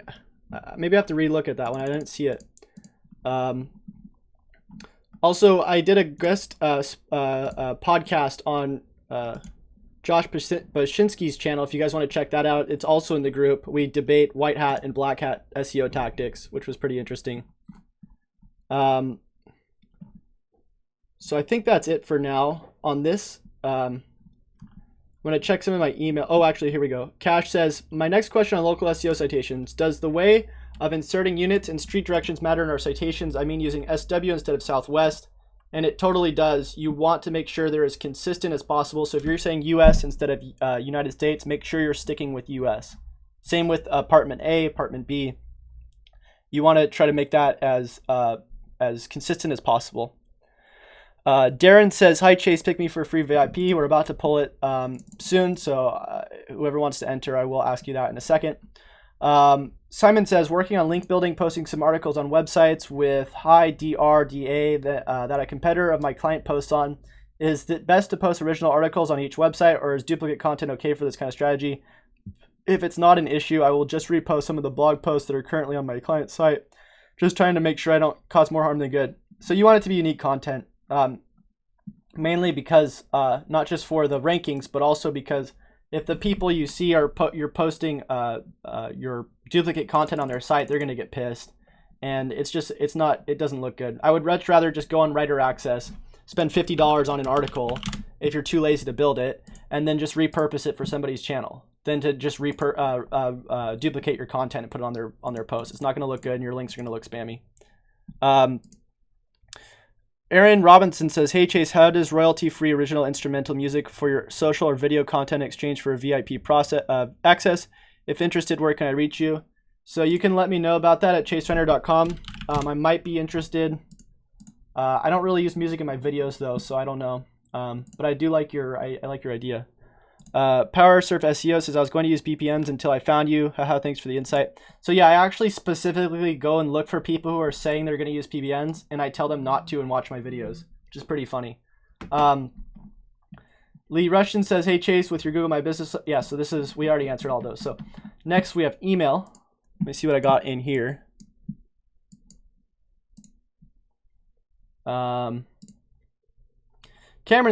A: Maybe I have to relook at that one. I didn't see it. Also, I did a guest podcast on Josh Bashinsky's channel. If you guys want to check that out, it's also in the group. We debate white hat and black hat SEO tactics, which was pretty interesting. So I think that's it for now on this. I'm going to check some of my email. Oh, actually, here we go. Cash says, my next question on local SEO citations. Does the way of inserting units and street directions matter in our citations? I mean, using SW instead of Southwest. And it totally does. You want to make sure they're as consistent as possible. So if you're saying US instead of United States, make sure you're sticking with US. Same with apartment A, apartment B. You want to try to make that as consistent as possible. Darren says, hi Chase, pick me for a free VIP. We're about to pull it soon, so whoever wants to enter, I will ask you that in a second. Simon says, working on link building, posting some articles on websites with high DRDA that a competitor of my client posts on. Is it best to post original articles on each website, or is duplicate content okay for this kind of strategy? If it's not an issue, I will just repost some of the blog posts that are currently on my client's site, just trying to make sure I don't cause more harm than good. So you want it to be unique content. Mainly because not just for the rankings, but also because if the people you see are you're posting your duplicate content on their site, they're going to get pissed, and it doesn't look good. I would much rather just go on Writer Access, spend $50 on an article if you're too lazy to build it, and then just repurpose it for somebody's channel, than to just duplicate your content and put it on their post. It's not going to look good, and your links are going to look spammy. Aaron Robinson says, hey Chase, how does royalty-free original instrumental music for your social or video content exchange for a VIP access? If interested, where can I reach you? So you can let me know about that at chaserenner.com. I might be interested. I don't really use music in my videos though, so I don't know. But I do like I like your idea. Power Surf SEO says, I was going to use VPNs until I found you. Haha, thanks for the insight. So yeah, I actually specifically go and look for people who are saying they're going to use PBNs, and I tell them not to and watch my videos, which is pretty funny. Lee Rushton says, hey Chase, with your Google My Business. Yeah, so we already answered all those. So next we have email. Let me see what I got in here. Cameron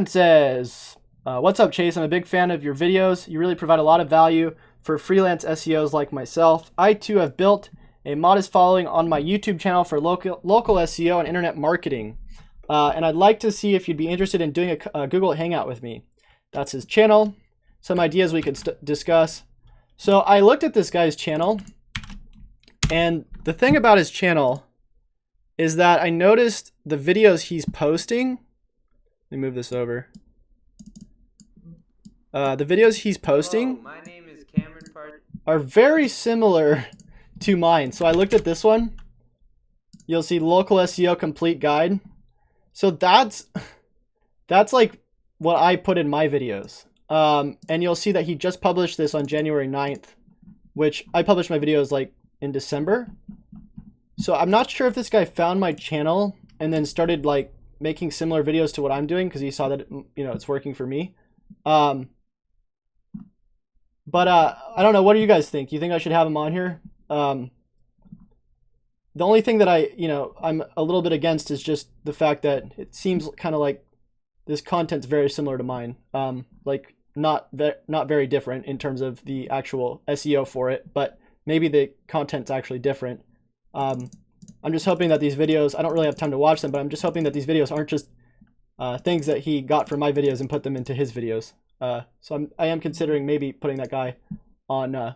A: says, what's up, Chase? I'm a big fan of your videos. You really provide a lot of value for freelance SEOs like myself. I too have built a modest following on my YouTube channel for local SEO and internet marketing. And I'd like to see if you'd be interested in doing a Google Hangout with me. That's his channel. Some ideas we could discuss. So I looked at this guy's channel, and the thing about his channel is that I noticed the videos he's posting. Let me move this over. The videos he's posting
B: Hello, my name is Cameron
A: are very similar to mine. So I looked at this one. You'll see local SEO complete guide. So that's like what I put in my videos. And you'll see that he just published this on January 9th, which I published my videos like in December. So I'm not sure if this guy found my channel and then started like making similar videos to what I'm doing because he saw that it's working for me. But I don't know. What do you guys think? You think I should have him on here? The only thing that I'm a little bit against is just the fact that it seems kind of like this content's very similar to mine. Like not very different in terms of the actual SEO for it, but maybe the content's actually different. I'm just hoping that these videos, I don't really have time to watch them, but I'm just hoping that these videos aren't just things that he got from my videos and put them into his videos. So I am considering maybe putting that guy on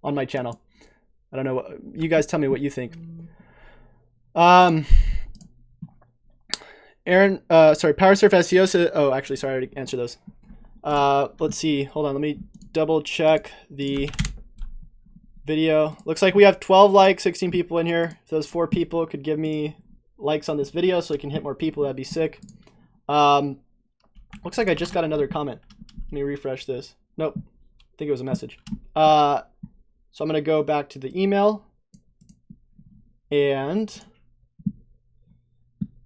A: my channel. I don't know. You guys tell me what you think. Aaron, sorry, PowerSurf SEO says, oh, actually, sorry, I already answered those. Let's see. Hold on. Let me double check the video. Looks like we have 12 likes, 16 people in here. If those 4 people could give me likes on this video so I can hit more people, that'd be sick. Looks like I just got another comment. Let me refresh this. Nope. I think it was a message. So I'm going to go back to the email and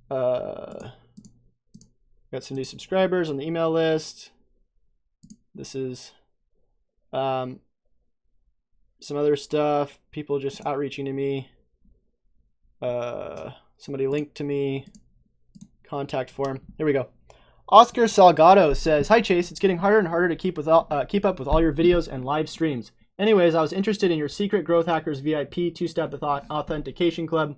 A: got some new subscribers on the email list. This is some other stuff. People just outreaching to me. Somebody linked to me. contact form. Here we go. Oscar Salgado says, "Hi Chase, it's getting harder and harder to keep up with all your videos and live streams. Anyways, I was interested in your Secret Growth Hackers VIP 2-step authentication club.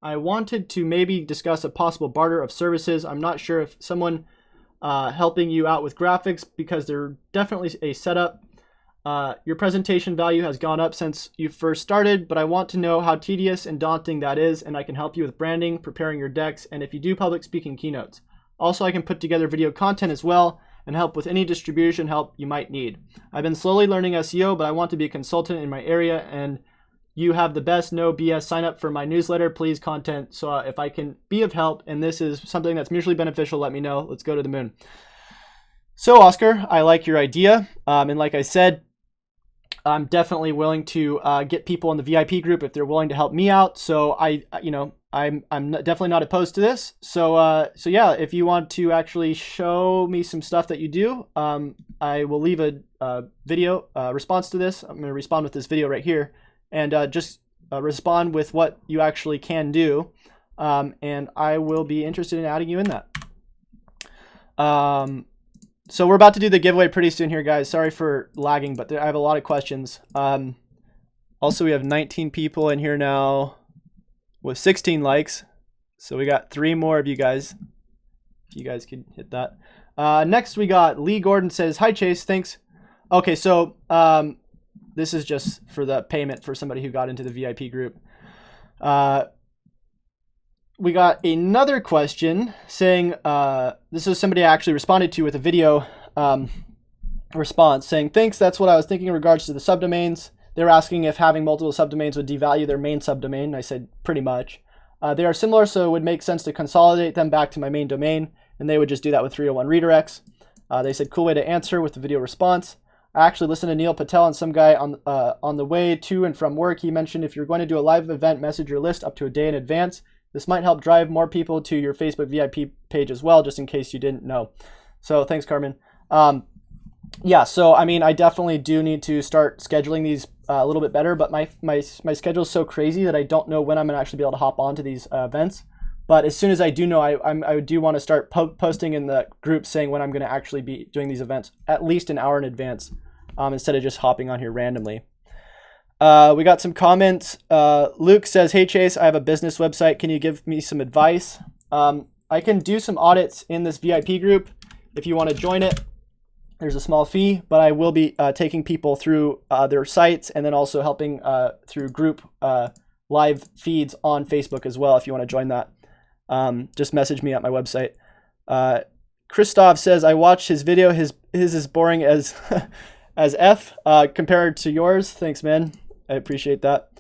A: I wanted to maybe discuss a possible barter of services. I'm not sure if someone helping you out with graphics, because they're definitely a setup. Your presentation value has gone up since you first started, but I want to know how tedious and daunting that is, and I can help you with branding, preparing your decks, and if you do public speaking keynotes. Also, I can put together video content as well and help with any distribution help you might need. I've been slowly learning SEO, but I want to be a consultant in my area, and you have the best no BS sign up for my newsletter. Please content. So if I can be of help and this is something that's mutually beneficial, let me know. Let's go to the moon." So Oscar, I like your idea. And like I said, I'm definitely willing to get people in the VIP group if they're willing to help me out. So I'm definitely not opposed to this. So yeah, if you want to actually show me some stuff that you do, I will leave a video response to this. I'm going to respond with this video right here, and just respond with what you actually can do, and I will be interested in adding you in that. So we're about to do the giveaway pretty soon here, guys. Sorry for lagging, but I have a lot of questions. Also, we have 19 people in here now with 16 likes. So we got 3 more of you guys. If you guys could hit that. Next, we got Lee Gordon says, "Hi, Chase. Thanks." Okay, so this is just for the payment for somebody who got into the VIP group. We got another question saying, this is somebody I actually responded to with a video response saying, "Thanks, that's what I was thinking in regards to the subdomains. They were asking if having multiple subdomains would devalue their main subdomain." And I said, pretty much. "They are similar, so it would make sense to consolidate them back to my main domain, and they would just do that with 301 redirects." They said, "Cool way to answer," with the video response. "I actually listened to Neil Patel and some guy on the way to and from work. He mentioned if you're going to do a live event, message your list up to a day in advance. This might help drive more people to your Facebook VIP page as well, just in case you didn't know." So thanks, Carmen. Yeah, so I mean, I definitely do need to start scheduling these a little bit better, but my schedule is so crazy that I don't know when I'm going to actually be able to hop onto these events. But as soon as I do know, I do want to start posting in the group saying when I'm going to actually be doing these events, at least an hour in advance, instead of just hopping on here randomly. We got some comments. Luke says, "Hey Chase, I have a business website. Can you give me some advice?" I can do some audits in this VIP group if you want to join it. There's a small fee, but I will be taking people through their sites and then also helping through group live feeds on Facebook as well if you want to join that. Just message me at my website. Christoph says, "I watched his video. His is boring as as F compared to yours." Thanks, man. I appreciate that.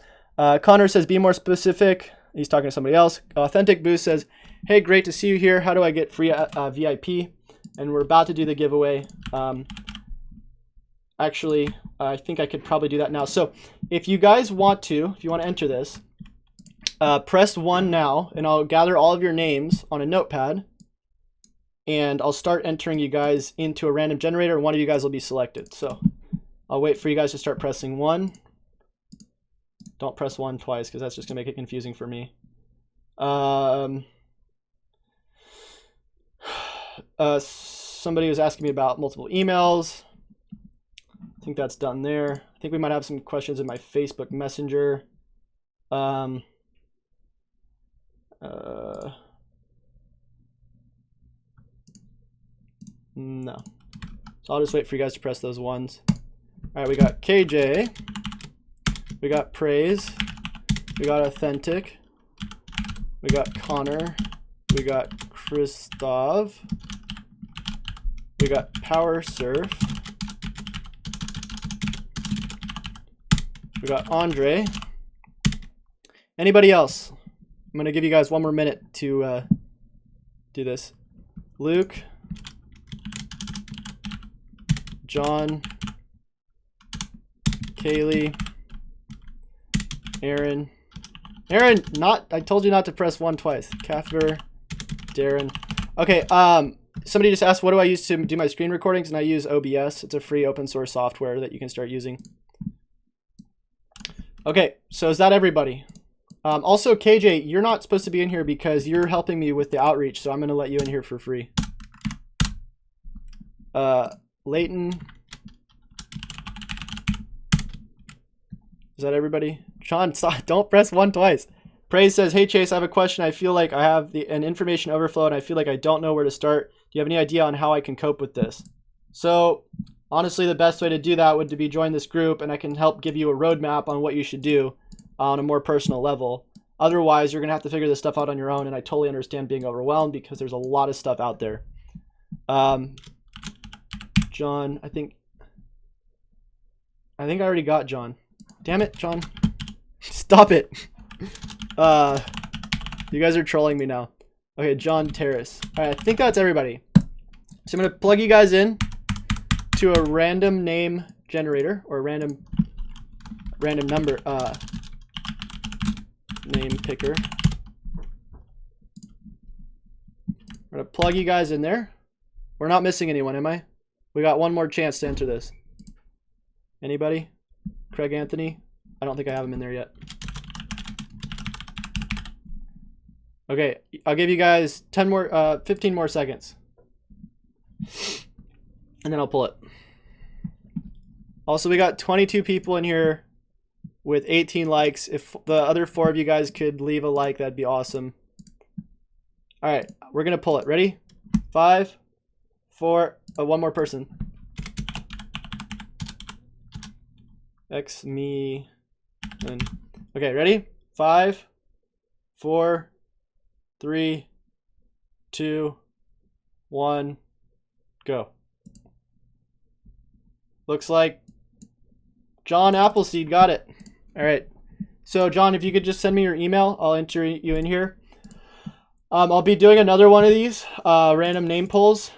A: Connor says, "Be more specific." He's talking to somebody else. Authentic Boost says, "Hey, great to see you here. How do I get free VIP?" And we're about to do the giveaway. Actually, I think I could probably do that now. So if you guys want to, if you want to enter this, press 1 now, and I'll gather all of your names on a notepad, and I'll start entering you guys into a random generator, and one of you guys will be selected. So I'll wait for you guys to start pressing 1. Don't press 1 twice, because that's just going to make it confusing for me. Somebody was asking me about multiple emails. I think that's done there. I think we might have some questions in my Facebook Messenger. No. So I'll just wait for you guys to press those ones. All right, we got KJ. We got Praise. We got Authentic. We got Connor. We got Christoph. We got Power Surf. We got Andre. Anybody else? I'm going to give you guys 1 more minute to do this. Luke. John. Kaylee. Aaron. Aaron, I told you not to press 1 twice. Kathver. Darren. Okay, somebody just asked, what do I use to do my screen recordings? And I use OBS. It's a free open source software that you can start using. Okay, so is that everybody? Also, KJ, you're not supposed to be in here because you're helping me with the outreach, so I'm going to let you in here for free. Leighton. Is that everybody? John, don't press 1 twice. Praise says, hey Chase, I have a question. I feel like I have an information overflow and I feel like I don't know where to start. Do you have any idea on how I can cope with this? So honestly, the best way to do that would be join this group, and I can help give you a roadmap on what you should do on a more personal level. Otherwise, you're going to have to figure this stuff out on your own, and I totally understand being overwhelmed because there's a lot of stuff out there. John, I think I already got John. Damn it, John. Stop it. You guys are trolling me now. Okay, John Terrace. All right, I think that's everybody. So I'm going to plug you guys in to a random name generator, or random number name picker. I'm going to plug you guys in there. We're not missing anyone, am I? We got one more chance to enter this. Anybody? Craig Anthony? I don't think I have him in there yet. Okay, I'll give you guys 15 more seconds. And then I'll pull it. Also, we got 22 people in here with 18 likes. If the other 4 of you guys could leave a like, that'd be awesome. All right, we're going to pull it. Ready? 5, 4, one more person. X me. And okay, ready? 5, 4, 3, 2, 1, go. Looks like John Appleseed got it. All right. So John, if you could just send me your email, I'll enter you in here. I'll be doing another one of these random name polls.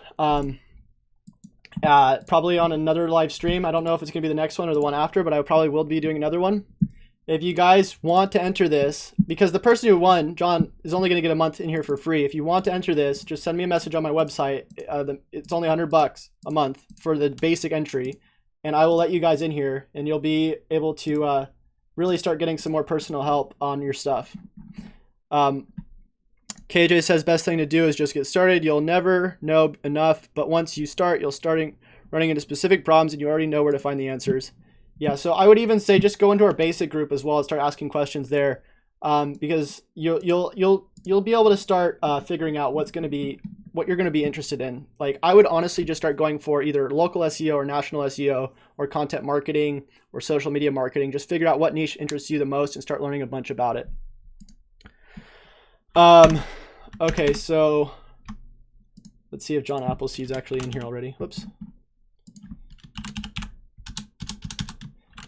A: Probably on another live stream. I don't know if it's gonna be the next one or the one after, but I probably will be doing another one. If you guys want to enter this, because the person who won, John, is only gonna get a month in here for free. If you want to enter this, just send me a message on my website. It's only $100 a month for the basic entry, and I will let you guys in here, and you'll be able to really start getting some more personal help on your stuff. KJ says best thing to do is just get started. You'll never know enough, but once you start, you'll start running into specific problems and you already know where to find the answers. Yeah, so I would even say just go into our basic group as well and start asking questions there, because you'll be able to start figuring out what you're going to be interested in. Like, I would honestly just start going for either local SEO or national SEO or content marketing or social media marketing. Just figure out what niche interests you the most and start learning a bunch about it. Okay, so let's see if John Appleseed's actually in here already. Whoops.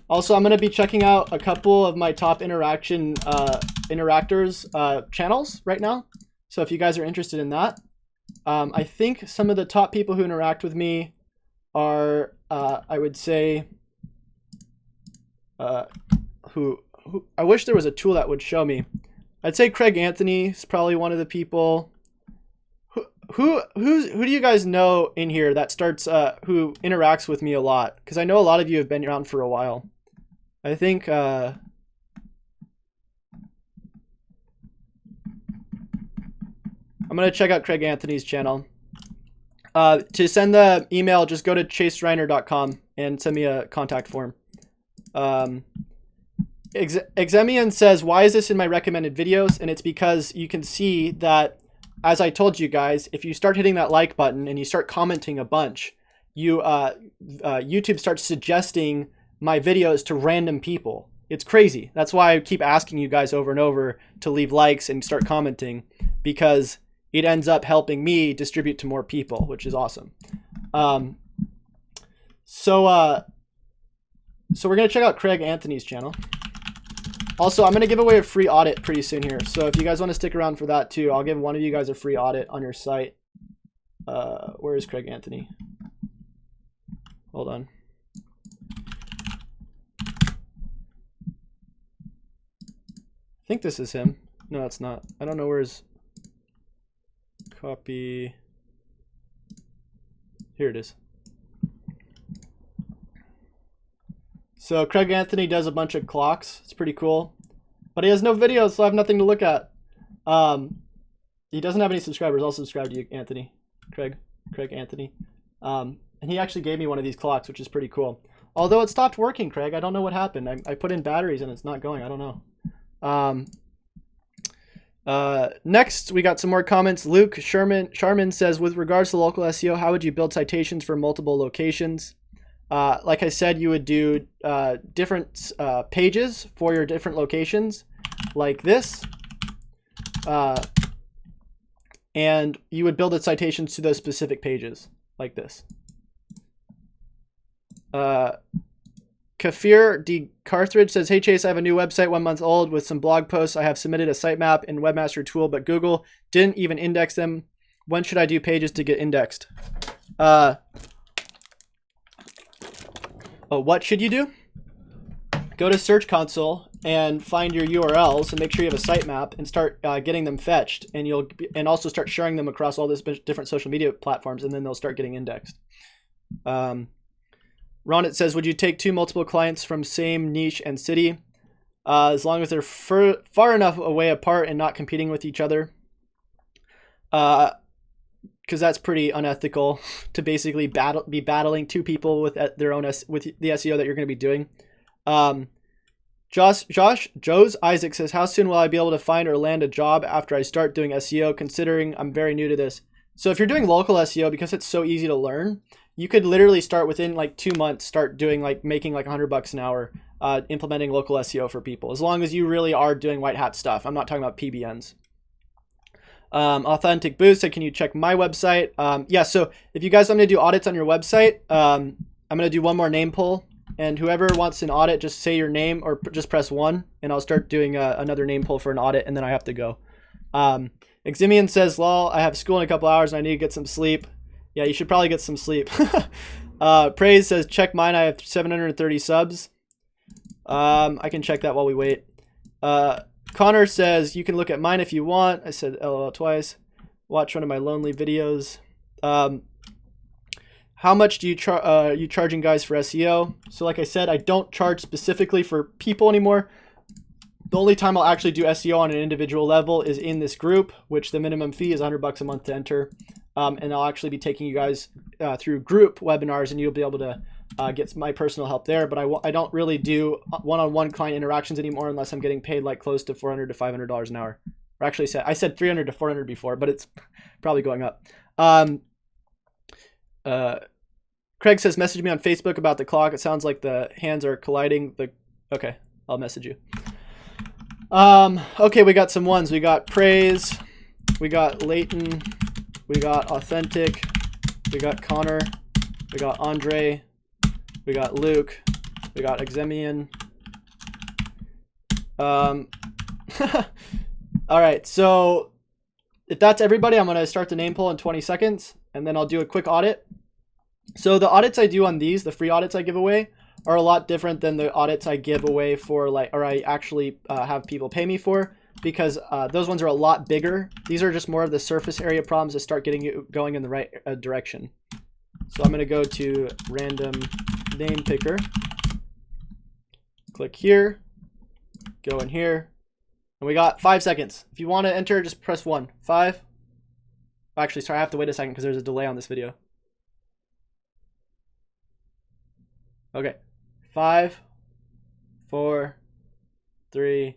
A: Also, I'm going to be checking out a couple of my top interactors channels right now. So if you guys are interested in that, I think some of the top people who interact with me are, I would say, who I wish there was a tool that would show me. I'd say Craig Anthony is probably one of the people. Who do you guys know in here that starts who interacts with me a lot? Because I know a lot of you have been around for a while. I think I'm gonna check out Craig Anthony's channel. To send the email, just go to chasereiner.com and send me a contact form. Exemian says, why is this in my recommended videos? And it's because you can see that, as I told you guys, if you start hitting that like button and you start commenting a bunch, YouTube starts suggesting my videos to random people. It's crazy. That's why I keep asking you guys over and over to leave likes and start commenting, because it ends up helping me distribute to more people, which is awesome. So we're going to check out Craig Anthony's channel. Also, I'm going to give away a free audit pretty soon here. So if you guys want to stick around for that too, I'll give one of you guys a free audit on your site. Where is Craig Anthony? Hold on. I think this is him. No, it's not. I don't know where his copy. Here it is. So Craig Anthony does a bunch of clocks. It's pretty cool. But he has no videos, so I have nothing to look at. He doesn't have any subscribers. I'll subscribe to you, Anthony. Craig Anthony. And he actually gave me one of these clocks, which is pretty cool. Although it stopped working, Craig. I don't know what happened. I put in batteries and it's not going. I don't know. Next, we got some more comments. Luke Sharman says, with regards to local SEO, how would you build citations for multiple locations? Like I said, you would do different pages for your different locations, like this. And you would build the citations to those specific pages, like this. Kafir D. Carthridge says, hey Chase, I have a new website 1 month old with some blog posts. I have submitted a sitemap in Webmaster Tool, but Google didn't even index them. When should I do pages to get indexed? What should you do? Go to Search Console and find your URLs and make sure you have a sitemap and start getting them fetched, and also start sharing them across all these different social media platforms, and then they'll start getting indexed. Ronit says, would you take 2 multiple clients from same niche and city as long as they're far enough away apart and not competing with each other? Because that's pretty unethical to basically be battling 2 people with their own with the SEO that you're going to be doing. Joe's Isaac says, how soon will I be able to find or land a job after I start doing SEO, considering I'm very new to this? So if you're doing local SEO, because it's so easy to learn, you could literally start within like 2 months, start doing making like $100 an hour, implementing local SEO for people, as long as you really are doing white hat stuff. I'm not talking about PBNs. Authentic Boost said, can you check my website? Yeah, so if you guys want me to do audits on your website, I'm going to do one more name pull, and whoever wants an audit, just say your name or just press 1, and I'll start doing another name pull for an audit, and then I have to go. Eximian says, lol, I have school in a couple hours and I need to get some sleep. Yeah, you should probably get some sleep. Praise says, check mine, I have 730 subs. I can check that while we wait. Connor says, you can look at mine if you want. I said LOL twice. Watch one of my lonely videos. How much do you charging guys for SEO? So like I said, I don't charge specifically for people anymore. The only time I'll actually do SEO on an individual level is in this group, which the minimum fee is $100 a month to enter. And I'll actually be taking you guys through group webinars, and you'll be able to get my personal help there. But I don't really do one-on-one client interactions anymore unless I'm getting paid like close to $400 to $500 an hour. Or actually, I said $300 to $400 before, but it's probably going up. Craig says, message me on Facebook about the clock. It sounds like the hands are colliding. Okay, I'll message you. Okay, we got some ones. We got Praise. We got Leighton. We got Authentic. We got Connor. We got Andre. We got Luke. We got Exemian. All right, so if that's everybody, I'm going to start the name pull in 20 seconds, and then I'll do a quick audit. So the audits I do on these, the free audits I give away, are a lot different than the audits I give away for or I actually have people pay me for, because those ones are a lot bigger. These are just more of the surface area problems that start getting you going in the right direction. So I'm going to go to random name picker, click here, go in here, and we got 5 seconds. If you want to enter, just press 1. 5. Actually, sorry, I have to wait a second because there's a delay on this video. Okay, 5, 4, 3,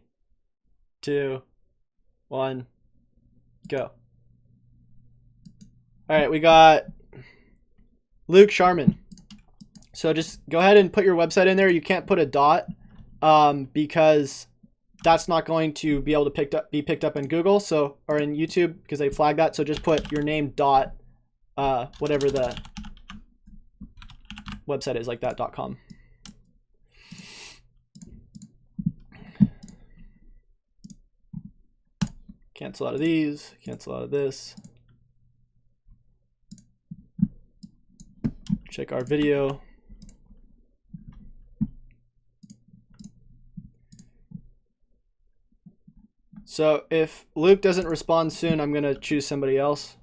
A: 2, 1, go. All right, we got Luke Sharman. So just go ahead and put your website in there. You can't put a dot because that's not going to be able to be picked up in Google, or in YouTube, because they flag that. So just put your name dot whatever the website is, like that .com. Cancel out of these, cancel out of this. Check our video. So if Luke doesn't respond soon, I'm gonna choose somebody else.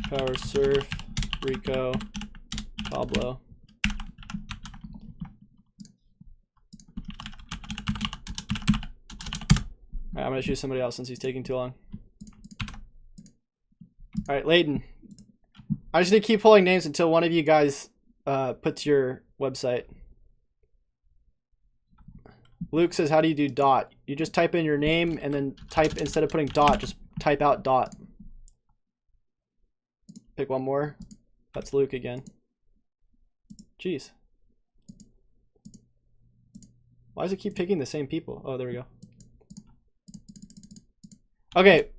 A: Power Surf, Rico, Pablo. right, I'm gonna choose somebody else since he's taking too long. All right, Layden. I just need to keep pulling names until one of you guys puts your website. Luke says, how do you do dot? You just type in your name and then type, instead of putting dot, just type out dot. Pick one more. That's Luke again. Jeez. Why does it keep picking the same people? Oh, there we go. Okay.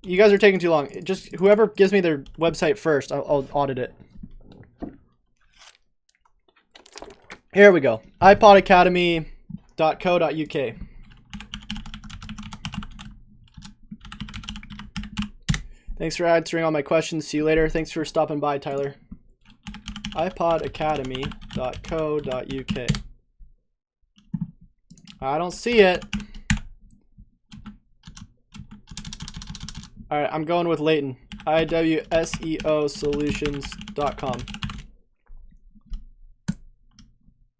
A: You guys are taking too long. Just whoever gives me their website first, I'll audit it. Here we go. iPodacademy.co.uk. Thanks for answering all my questions. See you later. Thanks for stopping by, Tyler. iPodacademy.co.uk. I don't see it. All right, I'm going with Leighton. iwseosolutions.com.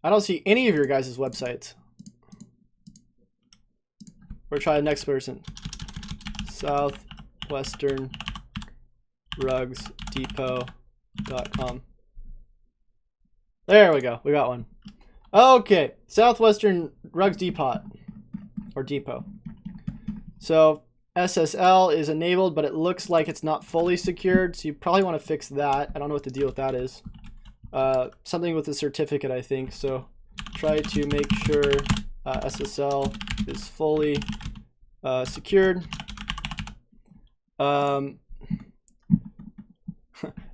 A: I don't see any of your guys' websites. We'll try the next person. Southwesternrugsdepot.com. There we go. We got one. Okay, Southwestern Rugs Depot, or Depot. So SSL is enabled, but it looks like it's not fully secured, so you probably want to fix that. I don't know what the deal with that is. Something with the certificate, I think. So try to make sure SSL is fully secured.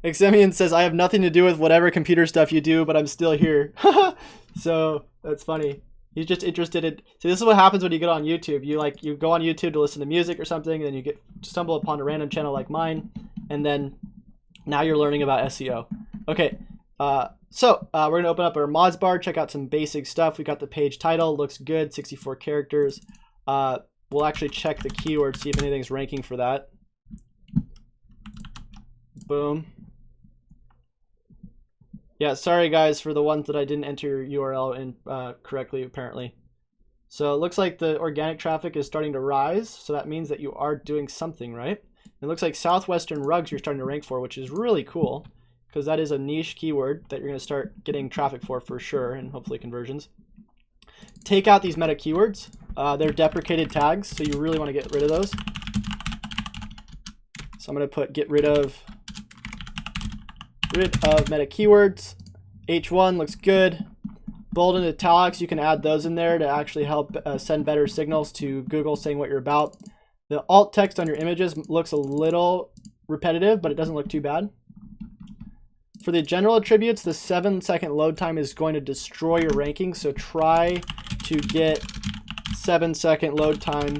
A: Exemian says, I have nothing to do with whatever computer stuff you do, but I'm still here. So that's funny. He's just interested in. See, this is what happens when you get on YouTube. You go on YouTube to listen to music or something, and then you stumble upon a random channel like mine, and then now you're learning about SEO. Okay, so we're gonna open up our mods bar, check out some basic stuff. We got the page title, looks good, 64 characters. We'll actually check the keywords, see if anything's ranking for that. Boom. Yeah, sorry guys for the ones that I didn't enter your URL in correctly, apparently. So it looks like the organic traffic is starting to rise, so that means that you are doing something right. It looks like Southwestern Rugs you're starting to rank for, which is really cool, because that is a niche keyword that you're going to start getting traffic for sure, and hopefully conversions. Take out these meta keywords. They're deprecated tags, so you really want to get rid of those. So I'm going to put get rid of meta keywords. H1 looks good. Bold and italics, you can add those in there to actually help send better signals to Google saying what you're about. The alt text on your images looks a little repetitive, but it doesn't look too bad. For the general attributes, the 7-second load time is going to destroy your ranking, so try to get 7-second load time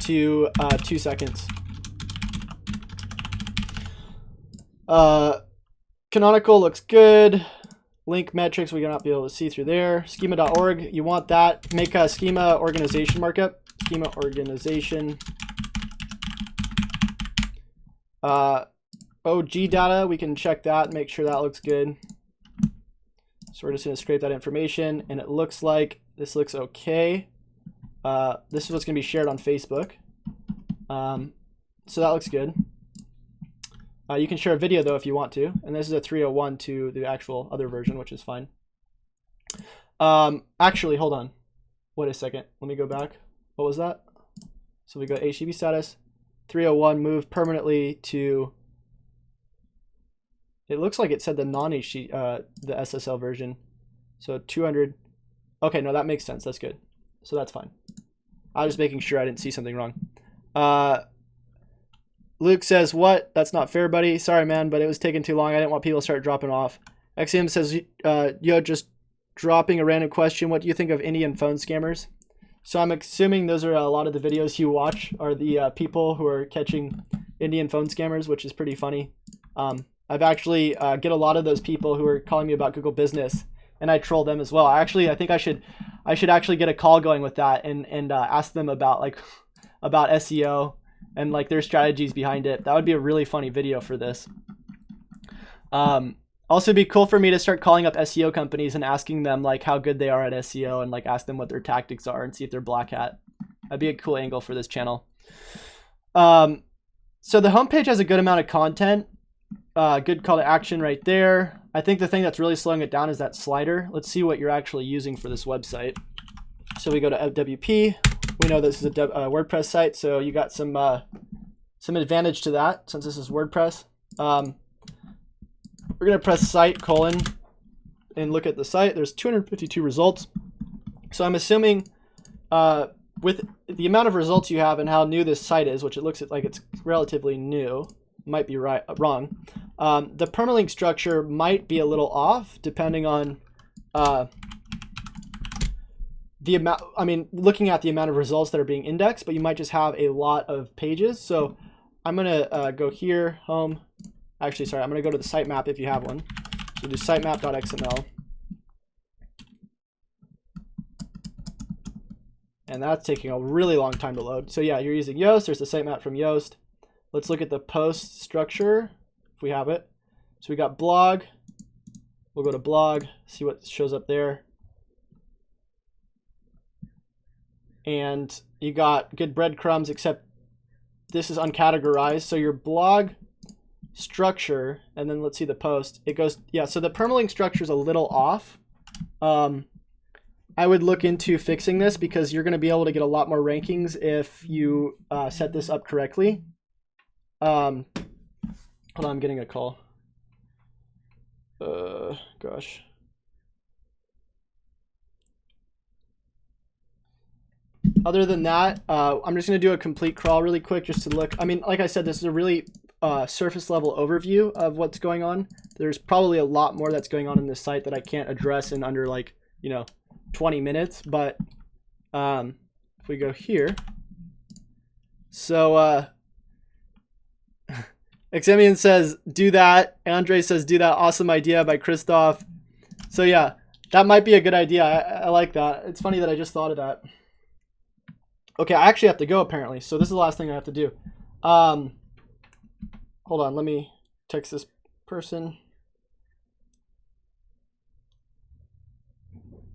A: to 2 seconds. Canonical looks good. Link metrics, we're not be able to see through there. Schema.org, you want that. Make a schema organization markup. Schema organization. OG data, we can check that, make sure that looks good. So we're just going to scrape that information, and it looks like this looks okay. This is what's going to be shared on Facebook. So that looks good. You can share a video though if you want to, and this is a 301 to the actual other version, which is fine. Actually, hold on. Wait a second. Let me go back. What was that? So we go HTTP status, 301 move permanently to. It looks like it said the the SSL version. So 200. Okay, no, that makes sense. That's good. So that's fine. I was just making sure I didn't see something wrong. Luke says, what? That's not fair, buddy. Sorry, man, but it was taking too long. I didn't want people to start dropping off. XM says, yo, just dropping a random question. What do you think of Indian phone scammers? So I'm assuming those are a lot of the videos you watch are the people who are catching Indian phone scammers, which is pretty funny. I've actually get a lot of those people who are calling me about Google Business, and I troll them as well. I think I should actually get a call going with that and ask them about about SEO and their strategies behind it. That would be a really funny video for this. Also it'd be cool for me to start calling up SEO companies and asking them how good they are at SEO and ask them what their tactics are and see if they're black hat. That'd be a cool angle for this channel. So the homepage has a good amount of content, good call to action right there. I think the thing that's really slowing it down is that slider. Let's see what you're actually using for this website. So we go to WP. We know this is a WordPress site, so you got some advantage to that since this is WordPress. We're gonna press site : and look at the site. There's 252 results. So I'm assuming with the amount of results you have and how new this site is, which it looks like it's relatively new, might be wrong. The permalink structure might be a little off depending on the amount. I mean, looking at the amount of results that are being indexed, but you might just have a lot of pages. So I'm gonna go here, home. Actually, sorry, I'm gonna go to the sitemap if you have one. So do sitemap.xml. And that's taking a really long time to load. So yeah, you're using Yoast. There's the sitemap from Yoast. Let's look at the post structure if we have it. So we got blog. We'll go to blog, see what shows up there. And you got good breadcrumbs, except this is uncategorized. So your blog structure, and then let's see the post. It goes, yeah, so the permalink structure is a little off. I would look into fixing this because you're going to be able to get a lot more rankings if you set this up correctly. Hold on, I'm getting a call. Gosh. Other than that, I'm just going to do a complete crawl really quick just to look. I mean, like I said, this is a really surface level overview of what's going on. There's probably a lot more that's going on in this site that I can't address in under 20 minutes, but if we go here, so Exemian says do that. Andre says do that. Awesome idea by Christoph. So yeah, that might be a good idea. I like that. It's funny that I just thought of that. Okay, I actually have to go apparently, so this is the last thing I have to do. Hold on, let me text this person.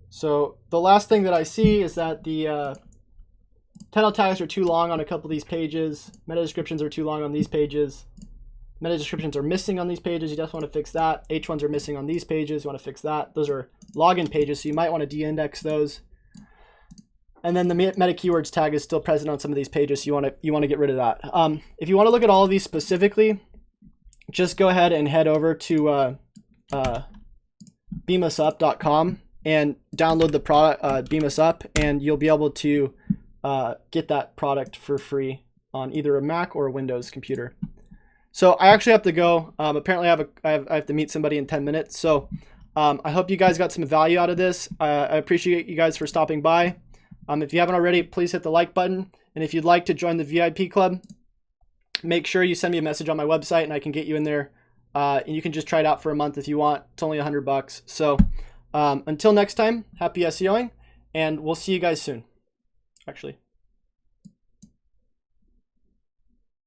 A: So the last thing that I see is that the title tags are too long on a couple of these pages. Meta descriptions are too long on these pages. Meta descriptions are missing on these pages. You just want to fix that. H1s are missing on these pages. You want to fix that. Those are login pages, so you might want to de-index those. And then the meta keywords tag is still present on some of these pages, so you want to get rid of that. If you want to look at all of these specifically, just go ahead and head over to beamusup.com and download the product Beam Us Up, and you'll be able to get that product for free on either a Mac or a Windows computer. So I actually have to go. Apparently I have to meet somebody in 10 minutes. So I hope you guys got some value out of this. I appreciate you guys for stopping by. If you haven't already, please hit the like button. And if you'd like to join the VIP club, make sure you send me a message on my website and I can get you in there. And you can just try it out for a month if you want. It's only $100. So until next time, happy SEOing, and we'll see you guys soon. Actually.